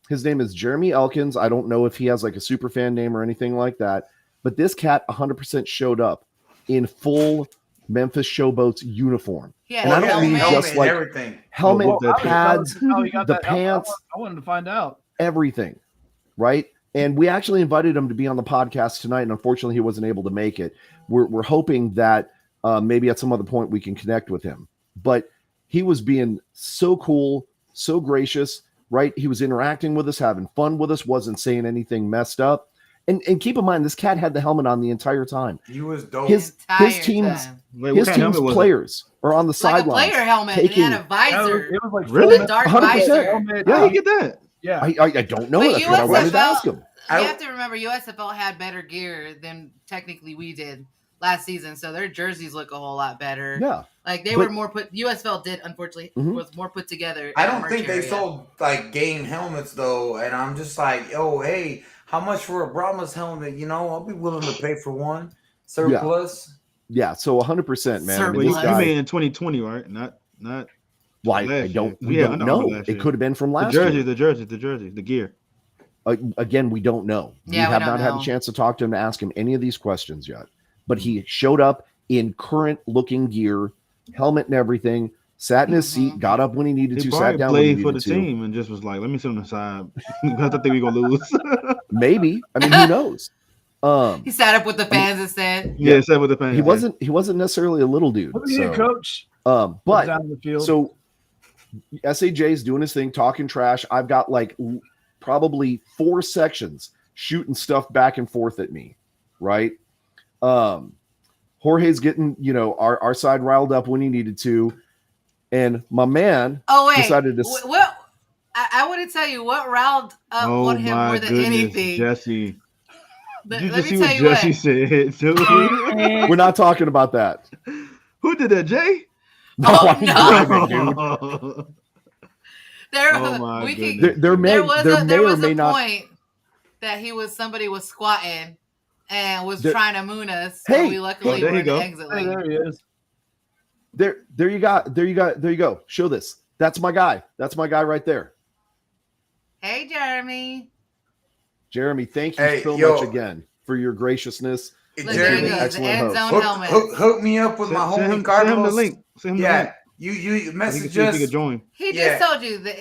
His name is Jeremy Elkins. I don't know if he has like a super fan name or anything like that, but this cat 100% showed up in full Memphis Showboats uniform. Yeah, and I don't mean helmet just and like everything. helmet, Well, that- pads, how he got the that. pants, I wanted to find out. everything, right? And we actually invited him to be on the podcast tonight, and unfortunately, he wasn't able to make it. We're hoping that maybe at some other point we can connect with him. But he was being so cool, so gracious, right? He was interacting with us, having fun with us, wasn't saying anything messed up. And keep in mind, this cat had the helmet on the entire time. He was dope. His Entire team's time. Wait, what his kind of team's helmet was it? players are on the Like a sidelines. player helmet. And it had a It visor. was like Really? The dark 100%. visor. helmet. Yeah. How you get that? Yeah. I don't know. But That's what I wanted to USFL ask him. You have to remember, USFL had better gear than technically we did last season, so their jerseys look a whole lot better. Yeah. Like they But- were more put. USFL did, unfortunately, Mhm. was more put together. I in the don't think merch they area. sold like game helmets though, and I'm just like, yo, hey, how much for a Brahmas helmet? I'll be willing to pay for one. Surplus. Yeah. So 100%, man. I mean, Well, this you guy, mean in 2020, right? Not well, I last don't, year. we Yeah, don't I know. know last It year. could have been from the last jersey, year. the jersey, the gear. Again, we don't know. Yeah, we have don't not had know. a chance to talk to him to ask him any of these questions yet. But he showed up in current looking gear, helmet and everything, sat in his seat, got up when he needed He to, sat probably down when he played for needed the to. team and just was like, "Let me sit on the side because I think we're gonna lose." Maybe. I mean, who knows? He sat up with the fans and said, yeah, said with the fans. He wasn't necessarily a little dude. Look at you, So, coach. but Down the field. so SAJ is doing his thing, talking trash. I've got like probably 4 sections shooting stuff back and forth at me, right? Jorge's getting, our side riled up when he needed to. And my man "Oh wait, decided to what? I want to tell you what riled up Oh on him my more than goodness, anything. Jesse! Did you Let just me see what tell you Jesse what. said? Too? We're not talking about that. Who did that, Jay? Oh, I'm no. driving, dude. There, Oh my we could. goodness. There may There was or may a not. point that somebody was squatting and was There- trying to moon us. Hey, and we luckily there were you in the go. exit Hey, lane. there he is. There you go. Show this. That's my guy. That's my guy right there. Hey, Jeremy. Jeremy, thank you Hey, so yo. much again for your graciousness. Look, Jeremy, there he goes. The excellent end host. zone helmet. hook me up with my Send homie him Carlos. the link. Send him the link. Yeah, you So he can message see if he us. can join. He Yeah. just told you that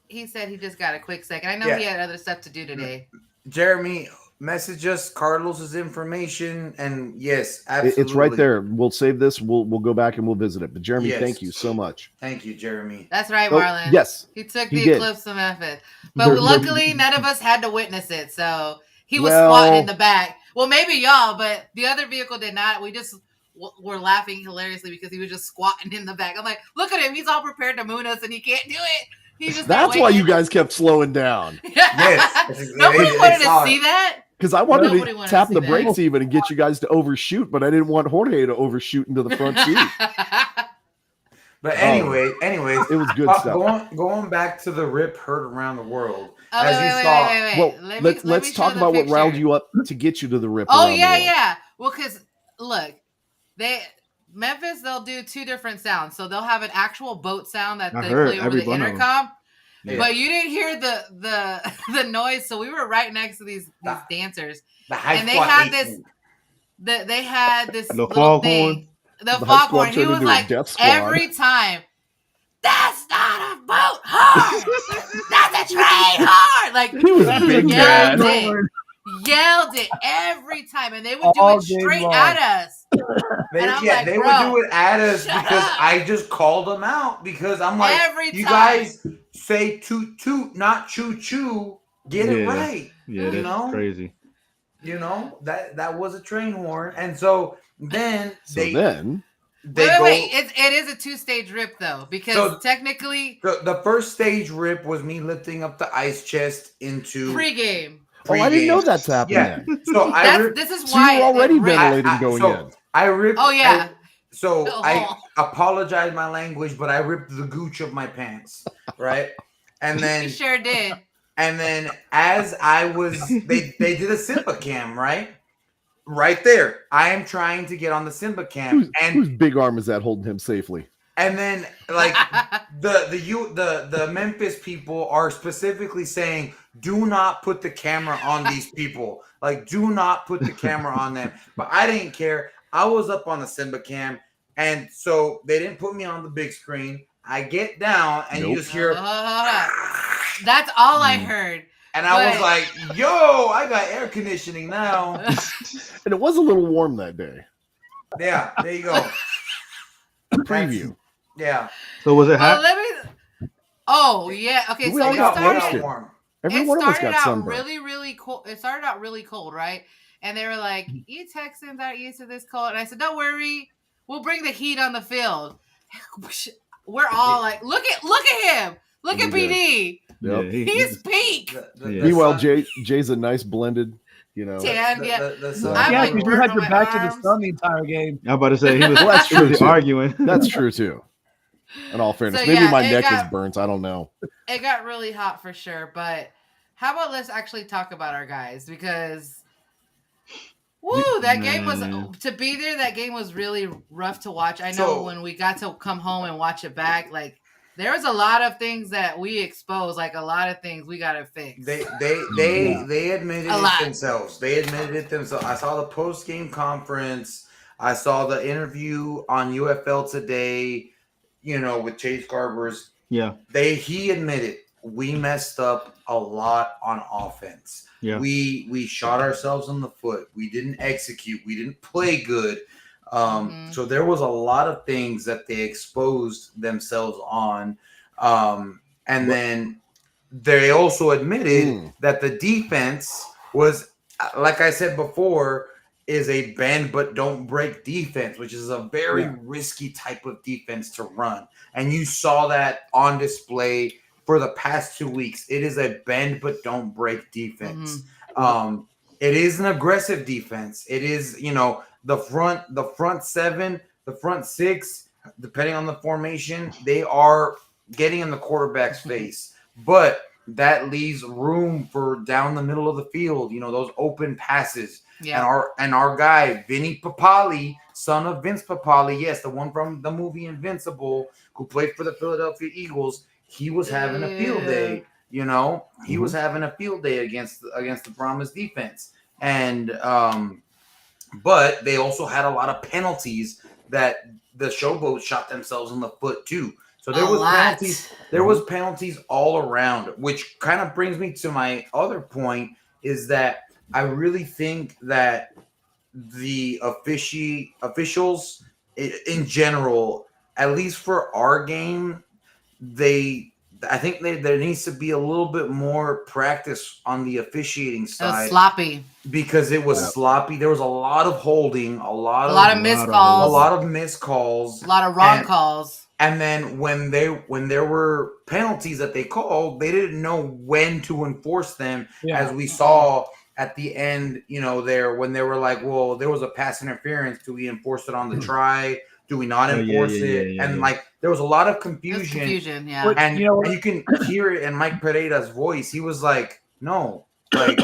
he said he just got a quick second. I know he Yeah. had other stuff to do today. Jeremy, message us Carlos's information, and yes, absolutely, It's right there. We'll save this. We'll go back and we'll visit it. But Jeremy, Yes. thank you so much. Thank you, Jeremy. That's right, Oh, Marlon. yes. He took he the did. Eclipse of Memphis. But There- luckily, none of us had to witness it. So he was Well- squatting in the back. Well, maybe y'all, but the other vehicle did not. We just were laughing hilariously because he was just squatting in the back. I'm like, look at him. He's all prepared to moon us, and he can't do it. He's just That's there why you waiting. guys kept slowing down. Yes. Nobody They wanted saw to it. see that. Because I wanted Nobody to wanted tap to the see brakes that. even and get you guys to overshoot, but I didn't want Jorge to overshoot into the front seat. But Oh. anyways, It was good stuff. going back to the rip heard around the world. Oh, as you saw, wait. Well, Let me let's show talk the about what picture. riled you up to get you to the rip. Oh around the yeah, world. yeah. Well, because look, Memphis they'll do two different sounds. So they'll have an actual boat sound that I they heard play over every the one of 'em. intercom, Yeah. but you didn't hear the the noise. So we were right next to these Ah. dancers. the high And they squad had ate this- me. They had this The little foghorn. thing. The The high squad foghorn. He turned was into a like death squad. every time. That's not a boat horn. That's a train horn. Like He was big yelled mad. yelled it every time, and they would do All it game straight long. at us. They, And I'm yeah, like, they bro, would do it at us shut because up. I just called them out because I'm like, Every you time. guys say toot toot, not choo choo. Get it Yeah. right. Yeah, You that's know? crazy. You know that was a train horn, and so then So they then, Wait. It is a 2-stage rip though, because So- technically the first stage rip was me lifting up the ice chest into pregame. oh, I didn't know pregame. that's happening. Yeah. Yet. So I That's ripped. this is So why you were already it ripped. ventilating going in. I ripped. Oh, yeah. So Oh. I apologize my language, but I ripped the gooch of my pants, right? And You then sure did. as I was, they did a Simba cam, right? Right there. I am trying to get on the Simba cam, Whose big arm is that holding him safely? and then like the Memphis people are specifically saying, do not put the camera on these people. Like, do not put the camera on them. But I didn't care. I was up on the Simba cam, and so they didn't put me on the big screen. I get down, and you Nope. just hear, Hold up. That's all I heard. and I was But- like, yo, I got air conditioning now. And it was a little warm that day. Yeah, there you go. Preview. Yeah. So was it Well, hot? let me. Oh yeah. Okay. We So all it got started. roasted. warm. Every It one of us started got out sunburned. really, really cold. It started out really cold, right? And they were like, "You Texans aren't used to this cold." And I said, "Don't worry, we'll bring the heat on the field." We're all like, "Look at him! Look at We did. PD! Yep. Yeah, He's peak." Yeah. Meanwhile, Jay's a nice blended, you know. Tan, yeah. sun- I'm Yeah, like because you burnt had on your my back to the arms. sun the entire game. I'm about to say he was, Well, that's he was true, too. arguing. That's true too. In all fairness, So, maybe yeah, my it neck got- is burnt. I don't know. It got really hot for sure, but how about let's actually talk about our guys because woo, that game was Man. to be there, that game was really rough to watch. I know So- when we got to come home and watch it back, like there was a lot of things that we exposed, like a lot of things we gotta fix. They admitted A it lot. themselves. They admitted it themselves. I saw the post game conference. I saw the interview on UFL today. You know, with Chase Garbers. Yeah, He admitted we messed up a lot on offense. yeah. We shot ourselves in the foot. We didn't execute. We didn't play good. Mhm. So there was a lot of things that they exposed themselves on. And then they also admitted Mm. that the defense was, like I said before, is a bend but don't break defense, which is a very risky type of defense to run. And you saw that on display for the past 2 weeks. It is a bend but don't break defense. It is an aggressive defense. It is, the front seven, the front six, depending on the formation, they are getting in the quarterback's face. But that leaves room for down the middle of the field, those open passes. Yeah. And our guy, Vinny Papali, son of Vince Papali, yes, the one from the movie Invincible, who played for the Philadelphia Eagles, he was having a field day. He was having a field day against the Brahmas defense. And but they also had a lot of penalties that the Showboats shot themselves in the foot too. So there was penalties. There was penalties all around, which kind of brings me to my other point, is that I really think that the officials in general, at least for our game, I think there needs to be a little bit more practice on the officiating side. Sloppy. Because it was sloppy. There was a lot of holding, a lot of missed calls, a lot of missed calls, a lot of wrong calls. And then when there were penalties that they called, they didn't know when to enforce them, as we saw at the end. When they were like, well, there was a pass interference. Do we enforce it on the try? Do we not enforce it? Like there was a lot of confusion. Yeah. And you can hear it in Mike Pereira's voice. He was like, no, like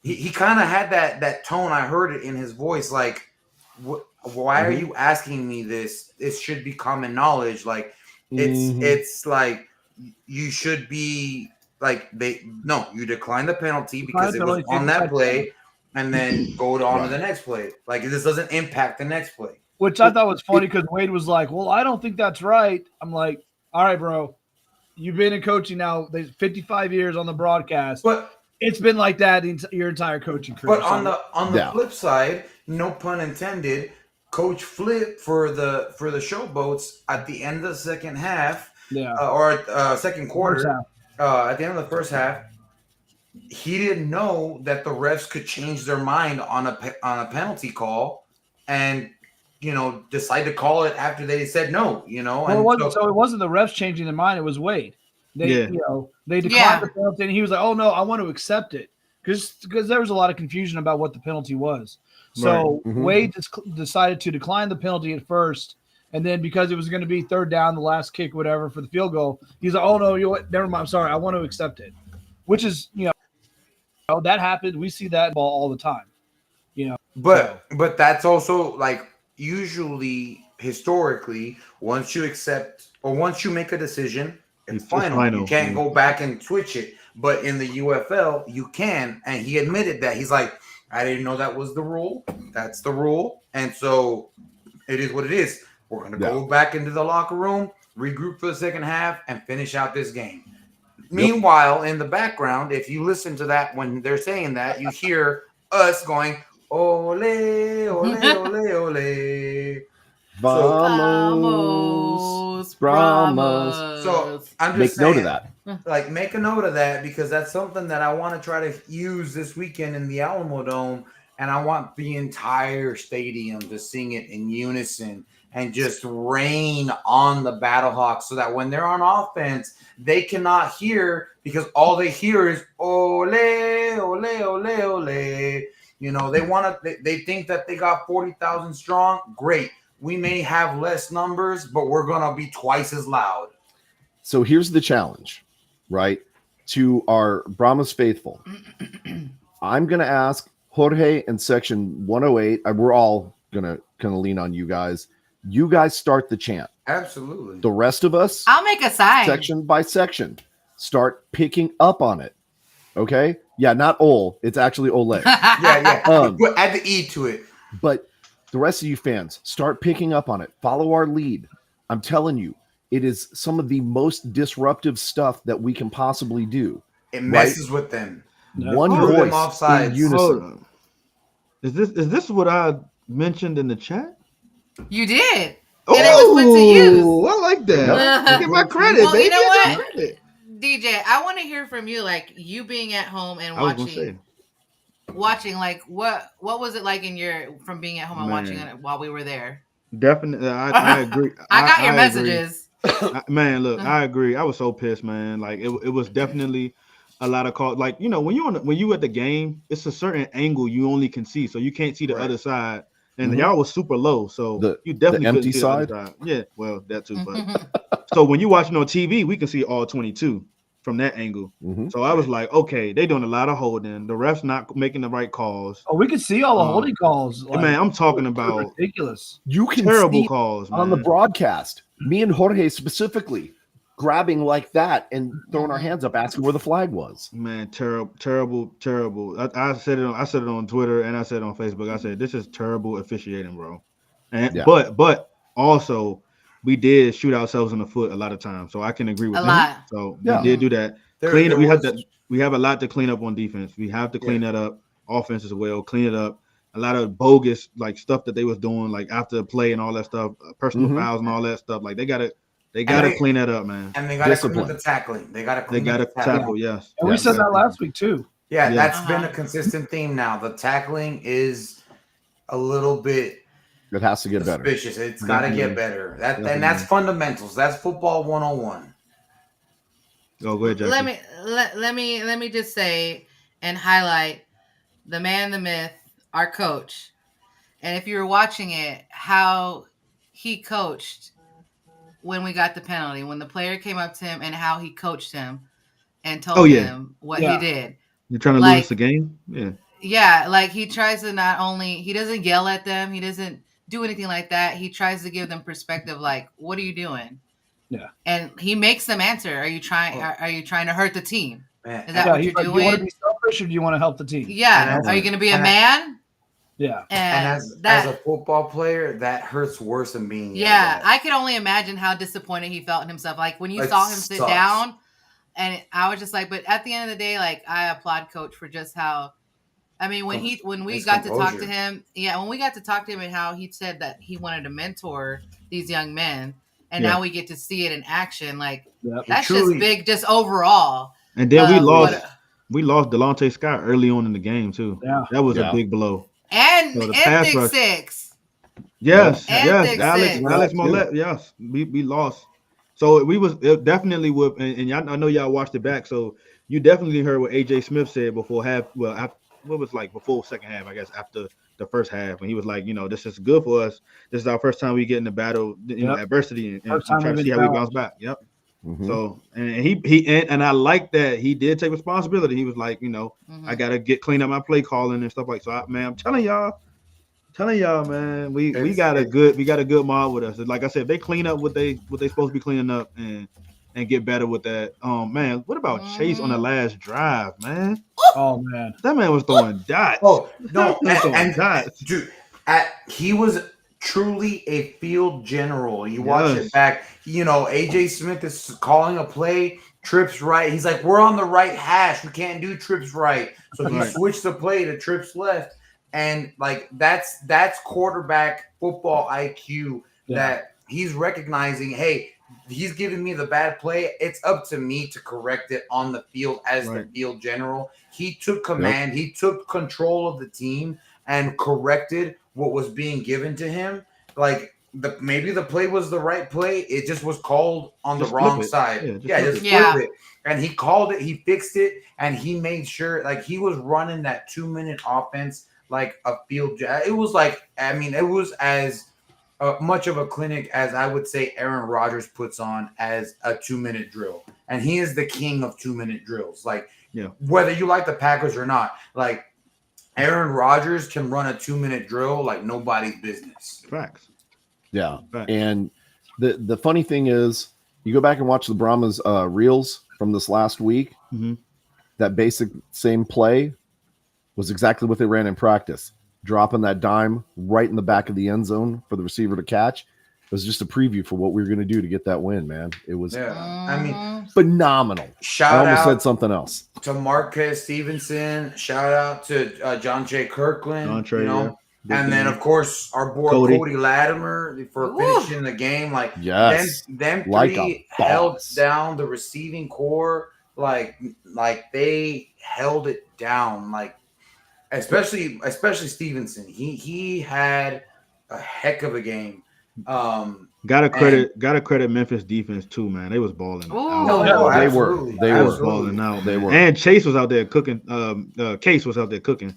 he kind of had that tone. I heard it in his voice. Like, why are you asking me this? It should be common knowledge. Like it's like you should be like you decline the penalty because it was on that play, and then go on to the next play. Like this doesn't impact the next play. Which I thought was funny because Wade was like, well, I don't think that's right. I'm like, all right, bro. You've been in coaching now. There's 55 years on the broadcast. But it's been like that your entire coaching career. But on the flip side, no pun intended, Coach Flip for the Showboats at the end of the second half, or second quarter, at the end of the first half, he didn't know that the refs could change their mind on a penalty call, and decide to call it after they said no. So it wasn't the refs changing their mind; it was Wade. They declined the penalty, and he was like, "Oh no, I want to accept it," because there was a lot of confusion about what the penalty was. So Wade decided to decline the penalty at first, and then because it was going to be third down, the last kick, whatever, for the field goal, he's like, "Oh no, never mind. I'm sorry. I want to accept it," which is that happened. We see that ball all the time. But that's also like usually historically, once you accept or once you make a decision, it's final. You can't go back and switch it. But in the UFL, you can. And he admitted that. He's like, I didn't know that was the rule. That's the rule. And so it is what it is. We're going to go back into the locker room, regroup for the second half, and finish out this game. Meanwhile, in the background, if you listen to that when they're saying that, you hear us going, ole, ole, ole, ole. Vamos, Brahmas. So I'm just saying, note of that. Like, make a note of that, because that's something that I want to try to use this weekend in the Alamo Dome, and I want the entire stadium to sing it in unison and just rain on the Battlehawks, so that when they're on offense, they cannot hear, because all they hear is ole, ole, ole, ole. They they think that they got 40,000 strong. Great. We may have less numbers, but we're going to be twice as loud. So here's the challenge, right? To our Brahmas faithful. I'm going to ask Jorge and Section 108. We're all going to kind of lean on you guys. You guys start the chant. Absolutely. The rest of us, I'll make a sign. section by section, start picking up on it. Okay? Yeah, not Ole. It's actually Ole. Yeah. Add the E to it. But the rest of you fans, start picking up on it. Follow our lead. I'm telling you, it is some of the most disruptive stuff that we can possibly do. It messes with them. One them voice offsides. in unison. Is this what I mentioned in the chat? You did. Oh, and it was put to use. I like that. Give my credit, Well, baby. you know what? Credit. DJ, I want to hear from you, like you being at home and watching, like what was it like from being at home and watching it while we were there? Definitely, I agree. I got your messages. Man, look, I agree. I was so pissed, man. Like it was definitely a lot of calls. Like, when you at the game, it's a certain angle you only can see, so you can't see the Right. other side. And Mhm. y'all was super low, so The- you definitely the couldn't empty see the other side? side. Yeah, well, that too. But so when you watching on TV, we can see all 22 from that angle. Mhm. So I was like, okay, they doing a lot of holding. The refs not making the right calls. Oh, we could see all the holding calls. Man, I'm talking they're about ridiculous. You can terrible see calls, man. on the broadcast, me and Jorge specifically grabbing like that and throwing our hands up, asking where the flag was. Man, terrible. I said it on Twitter and I said it on Facebook. I said this is terrible officiating, bro. And Yeah. but also we did shoot ourselves in the foot a lot of times, so I can agree with A him. lot. So Yeah. we did do that. There We have a lot to clean up on defense. We have to clean Yeah. that up. Offense as well, clean it up. A lot of bogus like stuff that they was doing like after the play and all that stuff, personal Mhm. fouls and all that stuff. Like they gotta they- clean that up, man. And they got to clean up Discipline. the tackling. They got to They clean gotta up the tackling. tackle, yes. And we Yes. said that last week too. Yeah, Yeah. that's Uh-huh. been a consistent theme now. The tackling is a little bit It has to get better. suspicious. It's got to Definitely. get better. That Definitely. and that's fundamentals. That's football 101. Oh, go ahead, Jackie. Let me just say and highlight the man, the myth, our coach. And if you were watching it, how he coached when we got the penalty, when the player came up to him and how he coached him and told Oh, yeah. him what Yeah. he did. You're trying to like- lose the game? Yeah. Yeah, like he tries to he doesn't yell at them, he doesn't do anything like that. He tries to give them perspective, like, what are you doing? Yeah. And he makes them answer, are you trying to hurt the team? Man, Is that Yeah, what he's you're like, do you want to doing? be selfish or do you want to help the team? Yeah. And Are you gonna be a and- man? Yeah. and And as a football player, that hurts worse than being yelled yeah, at. I could only imagine how disappointed he felt in himself. Like when you It saw him sit sucks. down, and I was just like, but at the end of the day, like I applaud Coach for just how. I mean, when we His got to talk to composure. him, when we got to talk to him and how he said that he wanted to mentor these young men, and Yeah. now we get to see it in action. Like Yep. that's truly- just big, just overall. And then we what- lost Delonte Scott early on in the game too. Yeah. That was Yeah. a big blow. and So the and pass Big rush- Six. Yes, And yes. Big Alex Six. Alex Mollett, yes. We lost. So it definitely would, and y'all, I know y'all watched it back. So you definitely heard what AJ Smith said before before second half, I guess, after the first half, when he was like, this is good for us. This is our first time we get in the battle, Yep. adversity, and First time try to we've see been how we challenged. bounce back. Yep. Mhm. So and I like that he did take responsibility. He was like, Mhm. I gotta clean up my play calling and stuff like so. I'm telling y'all, man, we got a good mob with us. Like I said, if they clean up what they supposed to be cleaning up and get better with that. Man, what about Chase on the last drive, man? Oh man. That man was throwing dots. Oh no, That man was throwing and dots. dude, he was truly a field general. You watch Yes. it back. AJ Smith is calling a play, trips right. He's like, we're on the right hash. We can't do trips right. So he Right. switched the play to trips left. And like that's quarterback football IQ Yeah. that he's recognizing, hey, he's giving me the bad play. It's up to me to correct it on the field as the Right. field general. He took command, he took control of the team and corrected what was being given to him. Like maybe the play was the right play. It just was called on Just the wrong flip it. side. Yeah, just Yeah, flip just it. Yeah. flip it. And he called it, he fixed it, and he made sure like he was running that 2-minute offense like a field. It was like, I mean, it was as much of a clinic as I would say Aaron Rodgers puts on as a 2-minute drill. And he is the king of 2-minute drills. Like, Yeah. whether you like the Packers or not, like Aaron Rodgers can run a 2-minute drill like nobody's business. Facts. Yeah. Right. And the funny thing is, you go back and watch the Brahmas reels from this last week. Mhm. That basic same play was exactly what they ran in practice, dropping that dime right in the back of the end zone for the receiver to catch. It was just a preview for what we were going to do to get that win, man. It was Yeah. I mean, Mhm. phenomenal. I shout almost out said something else. to Marquez Stevenson. Shout out to John J. Kirkland. Entree, yeah. Big And then, game. of course, our boy Cody. Cody Latimer for Woo. finishing the game. Like, Yes. them Like a three held boss. down the receiving core. Like they held it down. Like, especially Stevenson. He had a heck of a game. Gotta credit Memphis defense too, man. They was balling. Ooh. out. No, They absolutely. were. They They was were. balling out. They man. were. And Chase was out there cooking. Case was out there cooking.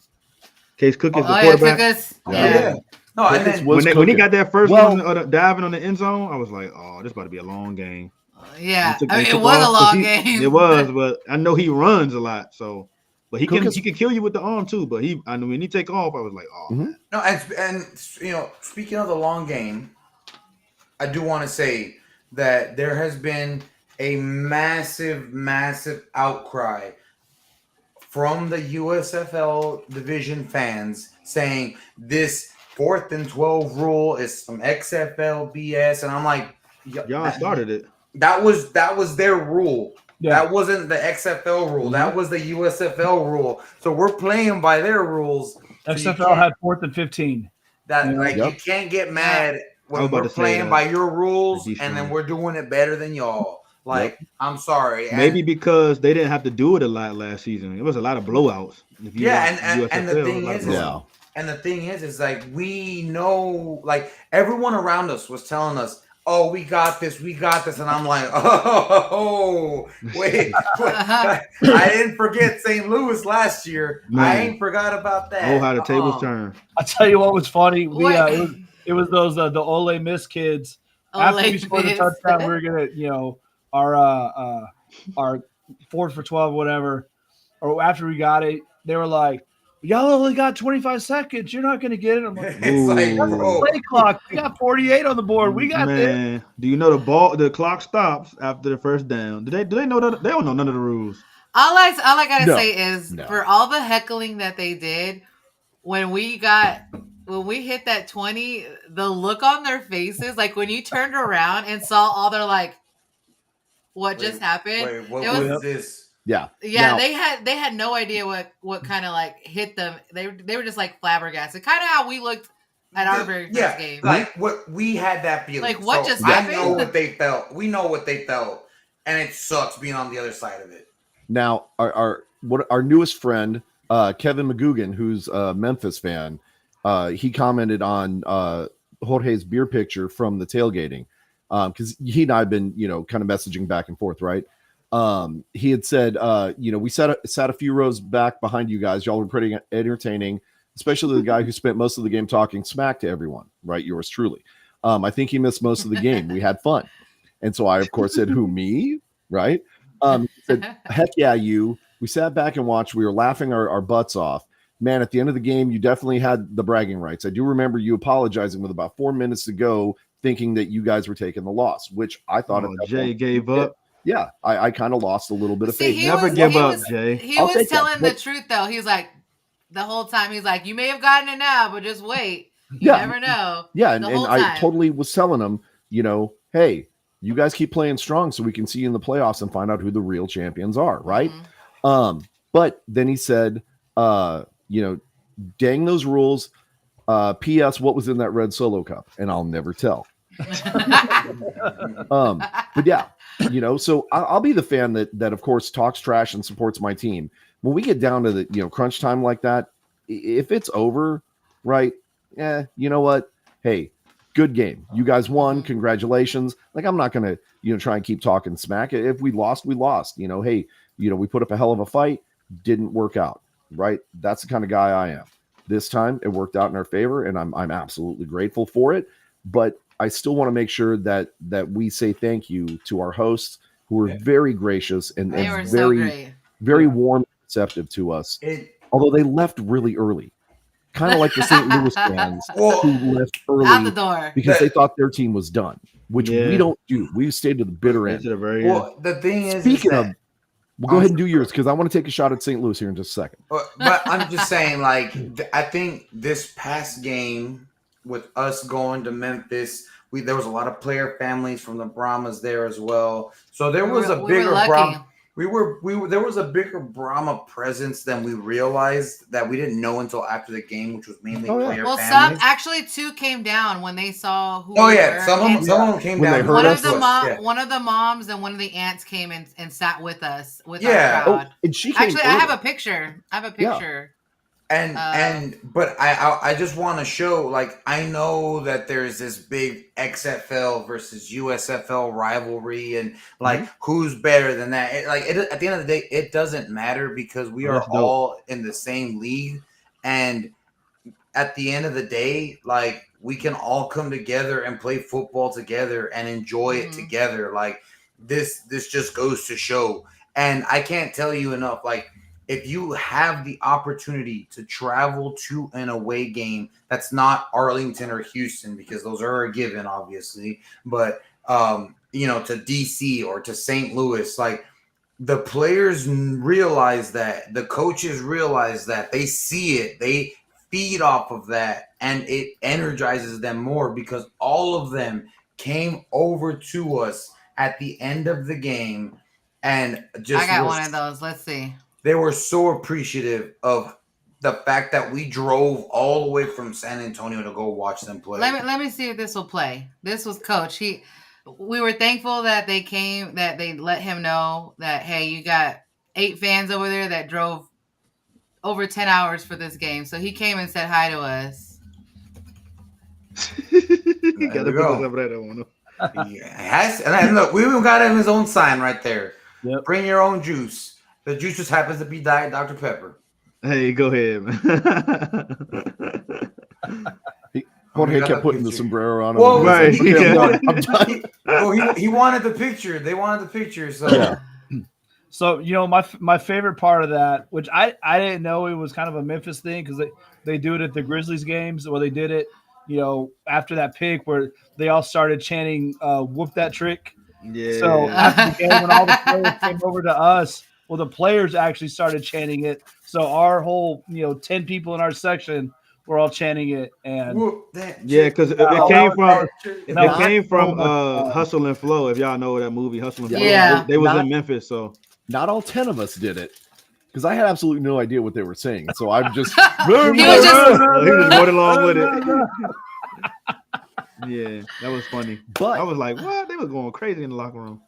Case Cook is the Oh yeah, quarterback. took us. Oh, Yeah. yeah. No, and Pickens then was When he cooking. got that first Well- one diving on the end zone, I was like, "Oh, this about to be a long game." Yeah. They took- I they mean, it took was a off, 'cause long he- game. It was, but I know he runs a lot, so. But he Cook can is- he can kill you with the arm too. But I mean, when he take off, I was like, "Oh, Mhm. man. no, and you know, speaking of the long game, I do want to say that there has been a massive, massive outcry from the USFL division fans saying this 4th and 12 rule is some XFL BS, and I'm like, y'all started it." that was their rule. Yeah. That wasn't the XFL rule. Mhm. That was the USFL rule. So we're playing by their rules. So you XFL can't- had 4th and 15. that Yeah. like Yep. you can't get mad I when was about we're to say playing that. by your rules Be and then strong. we're doing it better than y'all. Like I'm sorry. And- Maybe because they didn't have to do it a lot last season. It was a lot of blowouts. If you Yeah, watch and the USFL, thing a lot of is- blowouts. Yeah. And the thing is like we know, like everyone around us was telling us, "Oh, we got this," and I'm like, "Oh, wait, I didn't forget St. Louis last year. I Man. ain't forgot about that." Oh, how the tables Uh-uh. turn. I tell you what was funny. Wait. It was those the Ole Miss kids. After we Ole scored a Miss. touchdown, we were gonna, our 4 for 12, whatever. Or after we got it, they were like, "Y'all only got 25 seconds. You're not gonna get it." I'm like, It's like, Ooh. bro, "Play clock. We got 48 on the board. We got this." Man, do you know the clock stops after the first down? Do they know that? They don't know none of the rules. All I gotta No. say is No. for all the heckling that they did when we hit that 20, the look on their faces, like when you turned around and saw all their like, what just happened? wait, what It was was- this? Yeah. Yeah, Now- they had no idea what kind of like hit them. They were just like flabbergasted, kind of how we looked at our very first game. Like what we had that feeling. Like, what just I happened? know what they felt. We know what they felt, and it sucks being on the other side of it. Now, our newest friend, Kevin McGugan, who's a Memphis fan, he commented on Jorge's beer picture from the tailgating, because he and I have been, kind of messaging back and forth, right? He had said, we sat a few rows back behind you guys. Y'all were pretty entertaining, especially the guy who spent most of the game talking smack to everyone, right? Yours truly. I think he missed most of the game. We had fun. And so I, of course, said, who, me? Right? He said, heck yeah, you. We sat back and watched. We were laughing our butts off. Man, at the end of the game, you definitely had the bragging rights. I do remember you apologizing with about 4 minutes to go, thinking that you guys were taking the loss, which I thought at that Jay point, gave up. yeah, I kind of lost a little bit of See, faith. Never give up, Jay. He I'll was take that, telling the but- truth though. He was like, the whole time he's like, you may have gotten it now, but just wait. You Yeah. never know. Yeah, and the whole I time. totally was telling them, hey, you guys keep playing strong so we can see you in the playoffs and find out who the real champions are, right? Mhm. But then he said, dang those rules. P.S. What was in that red Solo cup? And I'll never tell. But yeah, so I'll be the fan that of course talks trash and supports my team. When we get down to the crunch time like that, if it's over, right? You know what? Hey, good game. You guys won. Congratulations. Like, I'm not gonna try and keep talking smack. If we lost, we lost. Hey, we put up a hell of a fight. Didn't work out, right? That's the kind of guy I am. This time it worked out in our favor, and I'm absolutely grateful for it. But I still want to make sure that we say thank you to our hosts who were very gracious and They were so very, great. very warm and receptive to us. Although they left really early, kind of like the St. Louis fans Well, who left Out the early door. because they thought their team was done, which Yeah. we don't do. We stayed to the bitter Right end. to the very end. well, the thing is Speaking that, of, we'll go ahead and do yours because I want to take a shot at St. Louis here in just a second. but I'm just saying, like, I think this past game with us going to Memphis, there was a lot of player families from the Brahmas there as well. So there was a We were bigger lucky. Brahma. We were there was a bigger Brahma presence than we realized that we didn't know until after the game, which was mainly Oh, yeah. player Well, some families. actually two came down when they saw who. Oh we yeah, were, some of and them came When down. they heard one us, of the Yeah. one of the moms and one of the aunts came and sat with us with Yeah. our Oh, crowd. and she came Actually, I have early. a picture. I have a Yeah. picture. But I just want to show, like, I know that there's this big XFL versus USFL rivalry, and like who's better than that. At the end of the day, it doesn't matter because we are That's dope. all in the same league, and at the end of the day, like, we can all come together and play football together and enjoy it together. Like, this just goes to show. And I can't tell you enough, like, if you have the opportunity to travel to an away game that's not Arlington or Houston, because those are a given, obviously, but to DC or to St. Louis, like, the players realize that, the coaches realize that, they see it, they feed off of that, and it energizes them more because all of them came over to us at the end of the game and just I got one of those. Let's see. They were so appreciative of the fact that we drove all the way from San Antonio to go watch them play. Let me see if this will play. This was Coach. We were thankful that they came, that they let him know that, hey, you got 8 fans over there that drove over 10 hours for this game. So he came and said hi to us. Gotta put the sombrero on him. And look, we even got him his own sign right there. Yep. Bring your own juice. The juice just happens to be Diet Dr. Pepper. Hey, go ahead, man. Jorge kept putting the sombrero on him. Well, right. I'm done. He wanted the picture. They wanted the picture. So Yeah. So, my favorite part of that, which I didn't know it was kind of a Memphis thing, because they do it at the Grizzlies games, or they did it, after that pick where they all started chanting, whoop that trick. Yeah. So after the game, when all the players came over to us, well, the players actually started chanting it. So our whole, 10 people in our section were all chanting it. And yeah, because it came from fun. Hustle and Flow. If y'all know that movie, Hustle and Flow. Yeah. They was in Memphis, so Not all 10 of us did it because I had absolutely no idea what they were saying. So I'm just He was just- he was going along with it. Yeah, that was funny. But I was like, what? They were going crazy in the locker room.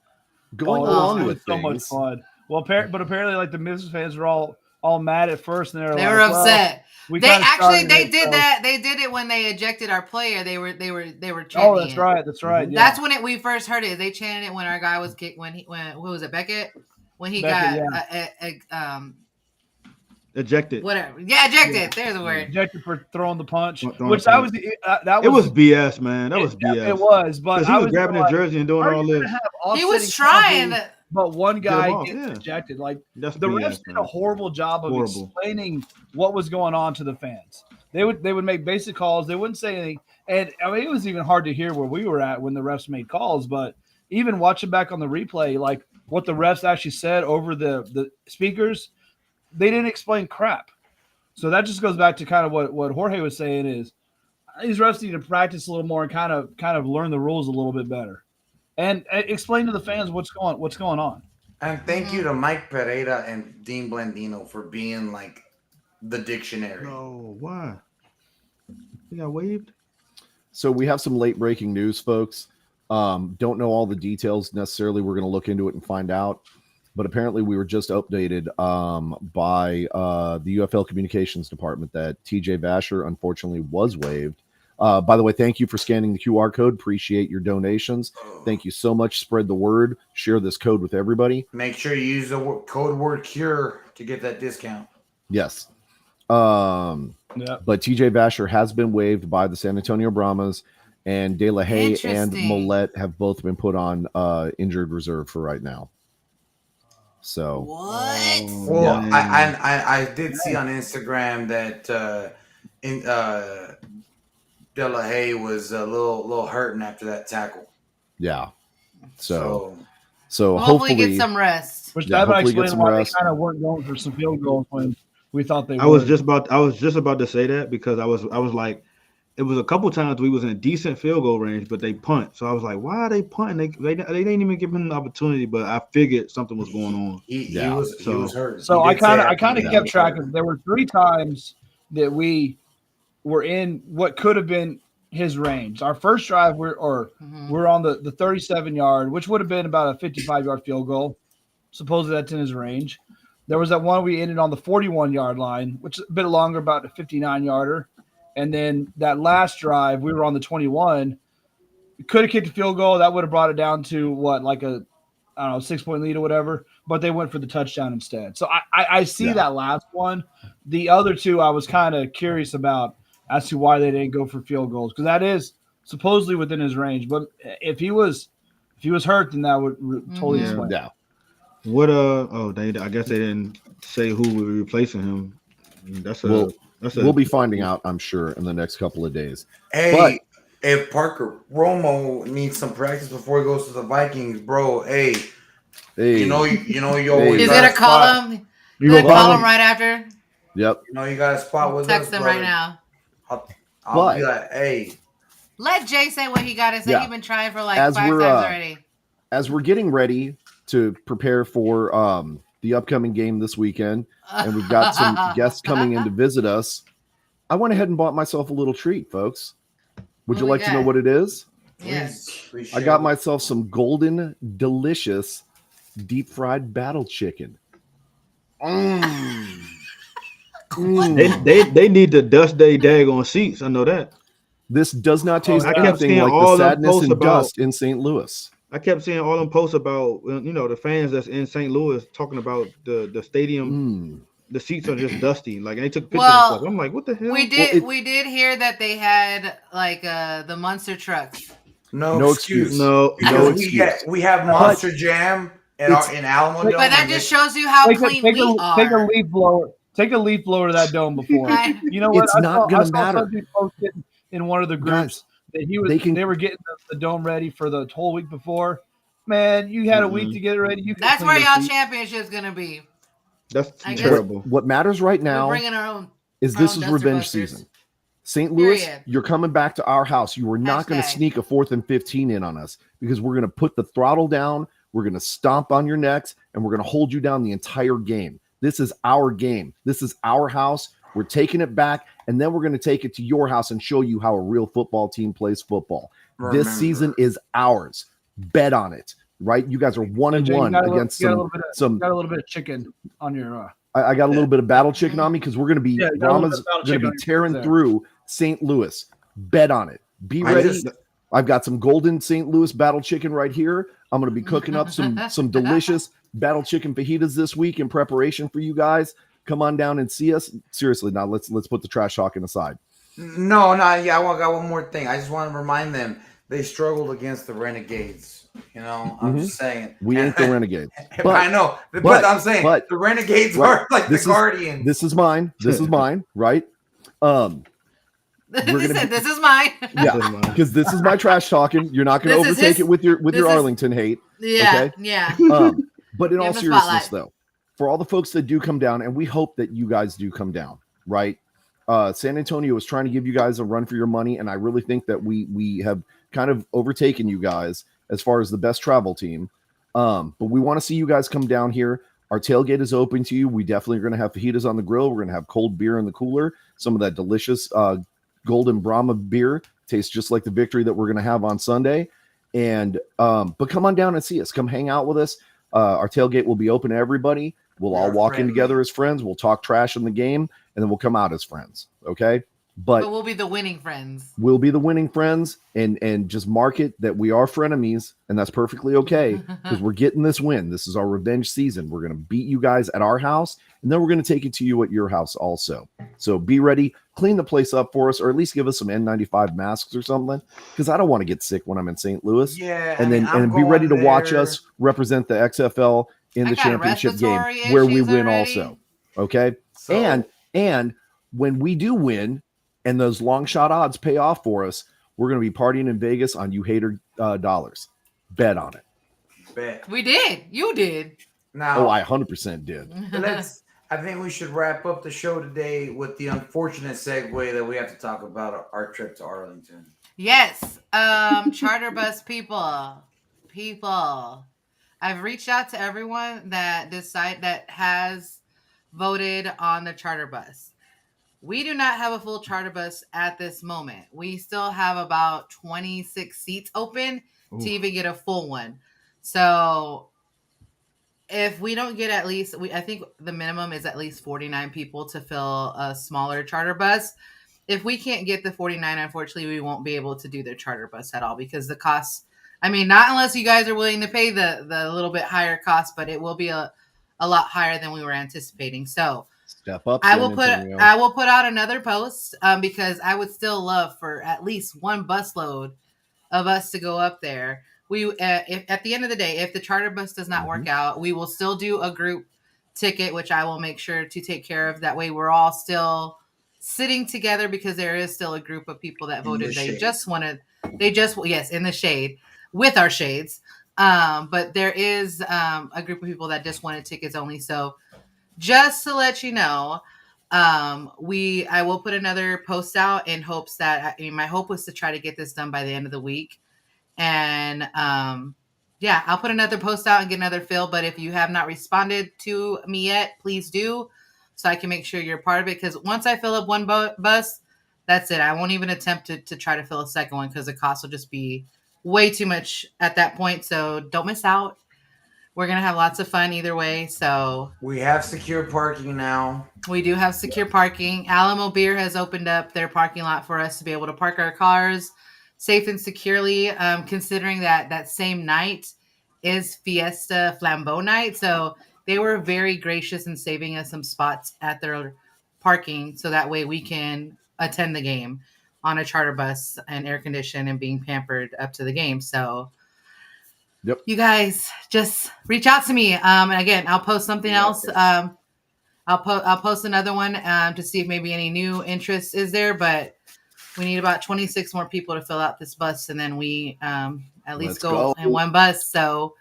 going it along was with so much things. fun. Well, apparently, like the Memphis fans were all mad at first, and They were upset. We They kinda actually started they it, did so- that. They did it when they ejected our player. They were chanting. Oh, that's it. right. That's right. Yeah. That's when we first heard it. They chanted it when our guy was kicked. When who was it? Beckett. When he Beckett, got Ejected. whatever. Yeah, ejected. There's a word. ejected for throwing the punch, Throwing which the that was punch. that It was was BS, man. That was BS. It was, but Because he I was was grabbing his like, jersey and doing how are all you this. gonna have He was offsetting trying. penalties, but one guy off, gets yeah. ejected. Like That's the BS, refs did man. a horrible job of Horrible. explaining what was going on to the fans. They would make basic calls. They wouldn't say anything, and I mean it was even hard to hear where we were at when the refs made calls. But even watching back on the replay, like what the refs actually said over the speakers, they didn't explain crap. So that just goes back to kind of what Jorge was saying is these refs need to practice a little more and kind of learn the rules a little bit better, and explain to the fans what's going on. And thank you to Mike Pereira and Dean Blandino for being like the dictionary. No, why? He got waived? So we have some late breaking news, folks. Don't know all the details necessarily. We're going to look into it and find out. But apparently we were just updated by the UFL Communications Department that TJ Vasher unfortunately was waived. By the way, thank you for scanning the QR code. Appreciate your donations. Thank you so much. Spread the word. Share this code with everybody. Make sure you use the code word CURE to get that discount. Yes. Yeah. But TJ Vasher has been waived by the San Antonio Brahmas, and De La Haye and Interesting. Mollett have both been put on injured reserve for right now. So What? Well, man. I did see on Instagram that De La Haye was a little hurting after that tackle. yeah. So Hopefully hopefully get some rest. Which Yeah, that might hopefully get explain some why rest. they kind of weren't going for some field goals when we thought they I was just about to say that because I was like, it was a couple times we was in a decent field goal range, but they punt. So I was like, why are they punting? They didn't even give him an opportunity, but I figured something was going on. He Yeah, was hurt. So He I did say kind of after that. kept track of. There were 3 times that we were in what could have been his range. Our first drive, we're on the 37-yard, which would have been about a 55-yard field goal. Supposedly that's in his range. There was that one we ended on the 41-yard line, which is a bit longer, about a 59-yarder. And then that last drive, we were on the 21. We could have kicked a field goal. That would have brought it down to what, like a, I don't know, 6-point lead or whatever. But they went for the touchdown instead. So I see that last one. The other two, I was kind of curious about as to why they didn't go for field goals, because that is supposedly within his range. But if he was hurt, then that would totally explain. Yeah. What I guess they didn't say who would be replacing him. We'll be finding out, I'm sure, in the next couple of days. Hey, if Parker Romo needs some practice before he goes to the Vikings, bro, hey, you always Is it a column? You Is it go a column right after? Yep. You got a spot with Text us, them brother. right now. I'll be like, hey. Let Jay say what he got to say. Yeah. He's been trying for like As 5 we're, times already. As we're getting ready to prepare for the upcoming game this weekend, and we've got some guests coming in to visit us, I went ahead and bought myself a little treat, folks. Would you like to know what it is? Yes. I got myself some golden, delicious, deep fried battle chicken. They need to dust their daggone seats. I know that. This does not taste I kept anything seeing like all the them sadness posts and about- dust in St. Louis. I kept seeing all them posts about the fans that's in St. Louis talking about the stadium. The seats are just dusty. Like they took pictures and stuff. I'm like, what the hell? We did hear that they had like the Monster trucks. No excuse. No Because we have Monster Jam in Alamo Dome. But that just shows you how clean we are. Take a leaf blower. Take a leaf blower to that dome before. You know what? It's not going to matter. Somebody posted in one of the groups that they were getting the dome ready for the whole week before. Man, you had a week to get it ready. That's where y'all championship's gonna be. That's terrible. What matters right now We're bringing our own. is this is revenge season. St. Louis, you're coming back to our house. You are not going to sneak a 4th and 15 in on us, because we're going to put the throttle down. We're going to stomp on your necks, and we're going to hold you down the entire game. This is our game. This is our house. We're taking it back, and then we're going to take it to your house and show you how a real football team plays football. This season is ours. Bet on it, right? You guys are 1-1 against some. Got a little bit of chicken on your. I got a little bit of battle chicken on me because we're going to be Brahma's going to be tearing through St. Louis. Bet on it. Be ready. I've got some golden St. Louis battle chicken right here. I'm going to be cooking up some delicious battle chicken fajitas this week in preparation for you guys. Come on down and see us. Seriously, now let's put the trash talking aside. No, I got one more thing. I just want to remind them they struggled against the Renegades. I'm just saying. We ain't the Renegades. But, I know, but I'm saying the Renegades are like the Guardians. This is mine. This is mine, right? This is mine. Yeah, because this is my trash talking. You're not going to overtake it with your Arlington hate. Yeah, okay? yeah. But in all seriousness, though, for all the folks that do come down, and we hope that you guys do come down, right? San Antonio is trying to give you guys a run for your money, and I really think that we have kind of overtaken you guys as far as the best travel team. But we want to see you guys come down here. Our tailgate is open to you. We definitely are going to have fajitas on the grill. We're going to have cold beer in the cooler. Some of that delicious Golden Brahma beer tastes just like the victory that we're going to have on Sunday. And but come on down and see us. Come hang out with us. Our tailgate will be open to everybody. We'll all walk in together as friends. We'll talk trash in the game, and then we'll come out as friends. Okay. But we'll be the winning friends. We'll be the winning friends, and just mark it that we are frenemies, and that's perfectly okay because we're getting this win. This is our revenge season. We're going to beat you guys at our house, and then we're going to take it to you at your house also. So be ready, clean the place up for us, or at least give us some N95 masks or something, because I don't want to get sick when I'm in St. Louis. Yeah, and be ready to watch us represent the XFL in the championship game where we win also. Okay, so, and when we do win, and those long shot odds pay off for us, we're going to be partying in Vegas on you hater dollars. Bet on it. Bet. We did. You did. Now, I 100% did. I think we should wrap up the show today with the unfortunate segue that we have to talk about our trip to Arlington. Yes. Charter bus people. I've reached out to everyone that has voted on the charter bus. We do not have a full charter bus at this moment. We still have about 26 seats open to even get a full one. So if we don't get at least, I think the minimum is at least 49 people to fill a smaller charter bus. If we can't get the 49, unfortunately, we won't be able to do the charter bus at all because the costs, I mean, not unless you guys are willing to pay the little bit higher cost, but it will be a lot higher than we were anticipating. So Step up. I San will Antonio. put out another post because I would still love for at least one busload of us to go up there. We if at the end of the day, if the charter bus does not work out, we will still do a group ticket, which I will make sure to take care of. That way, we're all still sitting together because there is still a group of people that voted. They just yes, in the shade with our shades. But there is a group of people that just wanted tickets only. So just to let you know, I will put another post out in hopes that my hope was to try to get this done by the end of the week. And yeah, I'll put another post out and get another fill. But if you have not responded to me yet, please do, so I can make sure you're part of it. Because once I fill up one bus, that's it. I won't even attempt to try to fill a second one because the cost will just be way too much at that point. So don't miss out. We're going to have lots of fun either way. So we have secure parking now. We do have secure parking. Alamo Beer has opened up their parking lot for us to be able to park our cars safe and securely, considering that same night is Fiesta Flambeau night. So they were very gracious in saving us some spots at their parking so that way we can attend the game on a charter bus and air conditioned and being pampered up to the game. So yep, you guys just reach out to me. And again, I'll post something else. I'll post another one to see if maybe any new interest is there, but we need about 26 more people to fill out this bus, and then we at least go in one bus. So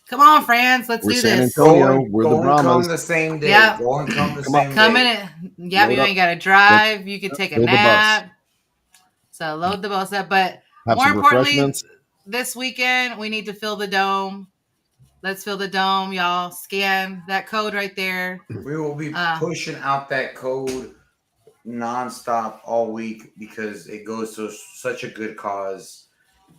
come on, friends, let's do San this. Antonio, we're the Brahmas. Come the same day. Yeah. Go and come the same Come day. in. Yeah, you ain't got to drive. You can take a Load the nap. So load the bus up. But Have more some importantly, refreshments. this weekend we need to fill the dome. Let's fill the dome, y'all. Scan that code right there. We will be pushing out that code nonstop all week because it goes to such a good cause,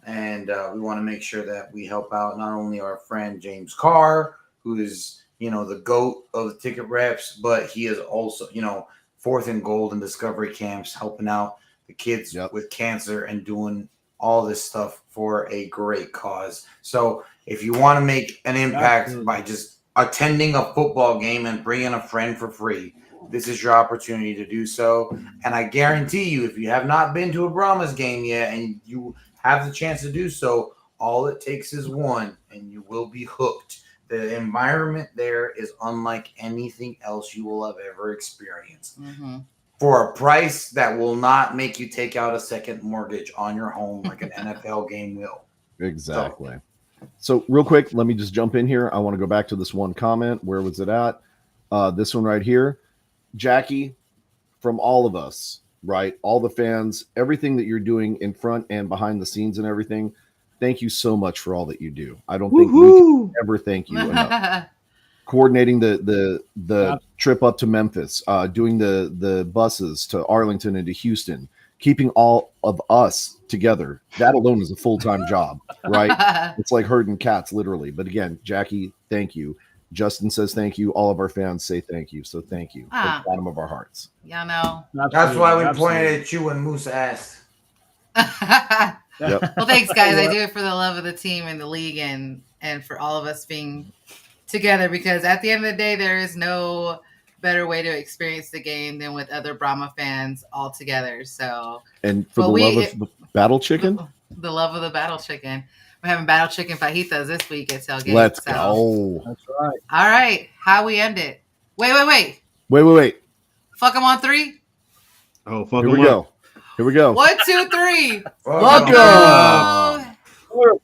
and we want to make sure that we help out not only our friend James Carr, who is the GOAT of the ticket reps, but he is also Fourth and Gold and Discovery Camps, helping out the kids with cancer and doing all this stuff for a great cause. So if you want to make an impact by just attending a football game and bringing a friend for free, this is your opportunity to do so. And I guarantee you, if you have not been to a Brahmas game yet and you have the chance to do so, all it takes is one and you will be hooked. The environment there is unlike anything else you will have ever experienced. Mm-hmm. For a price that will not make you take out a second mortgage on your home like an NFL game will. Exactly. So real quick, let me just jump in here. I want to go back to this one comment. Where was it at? This one right here. Jackie, from all of us, right? All the fans, everything that you're doing in front and behind the scenes and everything. Thank you so much for all that you do. I don't think we can ever thank you enough. Coordinating the trip up to Memphis, doing the buses to Arlington and to Houston, keeping all of us together. That alone is a full-time job, right? It's like herding cats, literally. But again, Jackie, thank you. Justin says thank you. All of our fans say thank you. So thank you from the bottom of our hearts. Y'all know. That's why we pointed at you when Moose asked. Well, thanks, guys. I do it for the love of the team and the league and for all of us being together, because at the end of the day, there is no better way to experience the game than with other Brahma fans all together. So, and for love of the battle chicken, the love of the battle chicken. We're having battle chicken fajitas this week at Tailgate. Let's go. That's right. All right. How we end it? Wait. Wait. Fuck them on 3. Oh, fuck. Here we go. 1, 2, 3. Welcome. Welcome.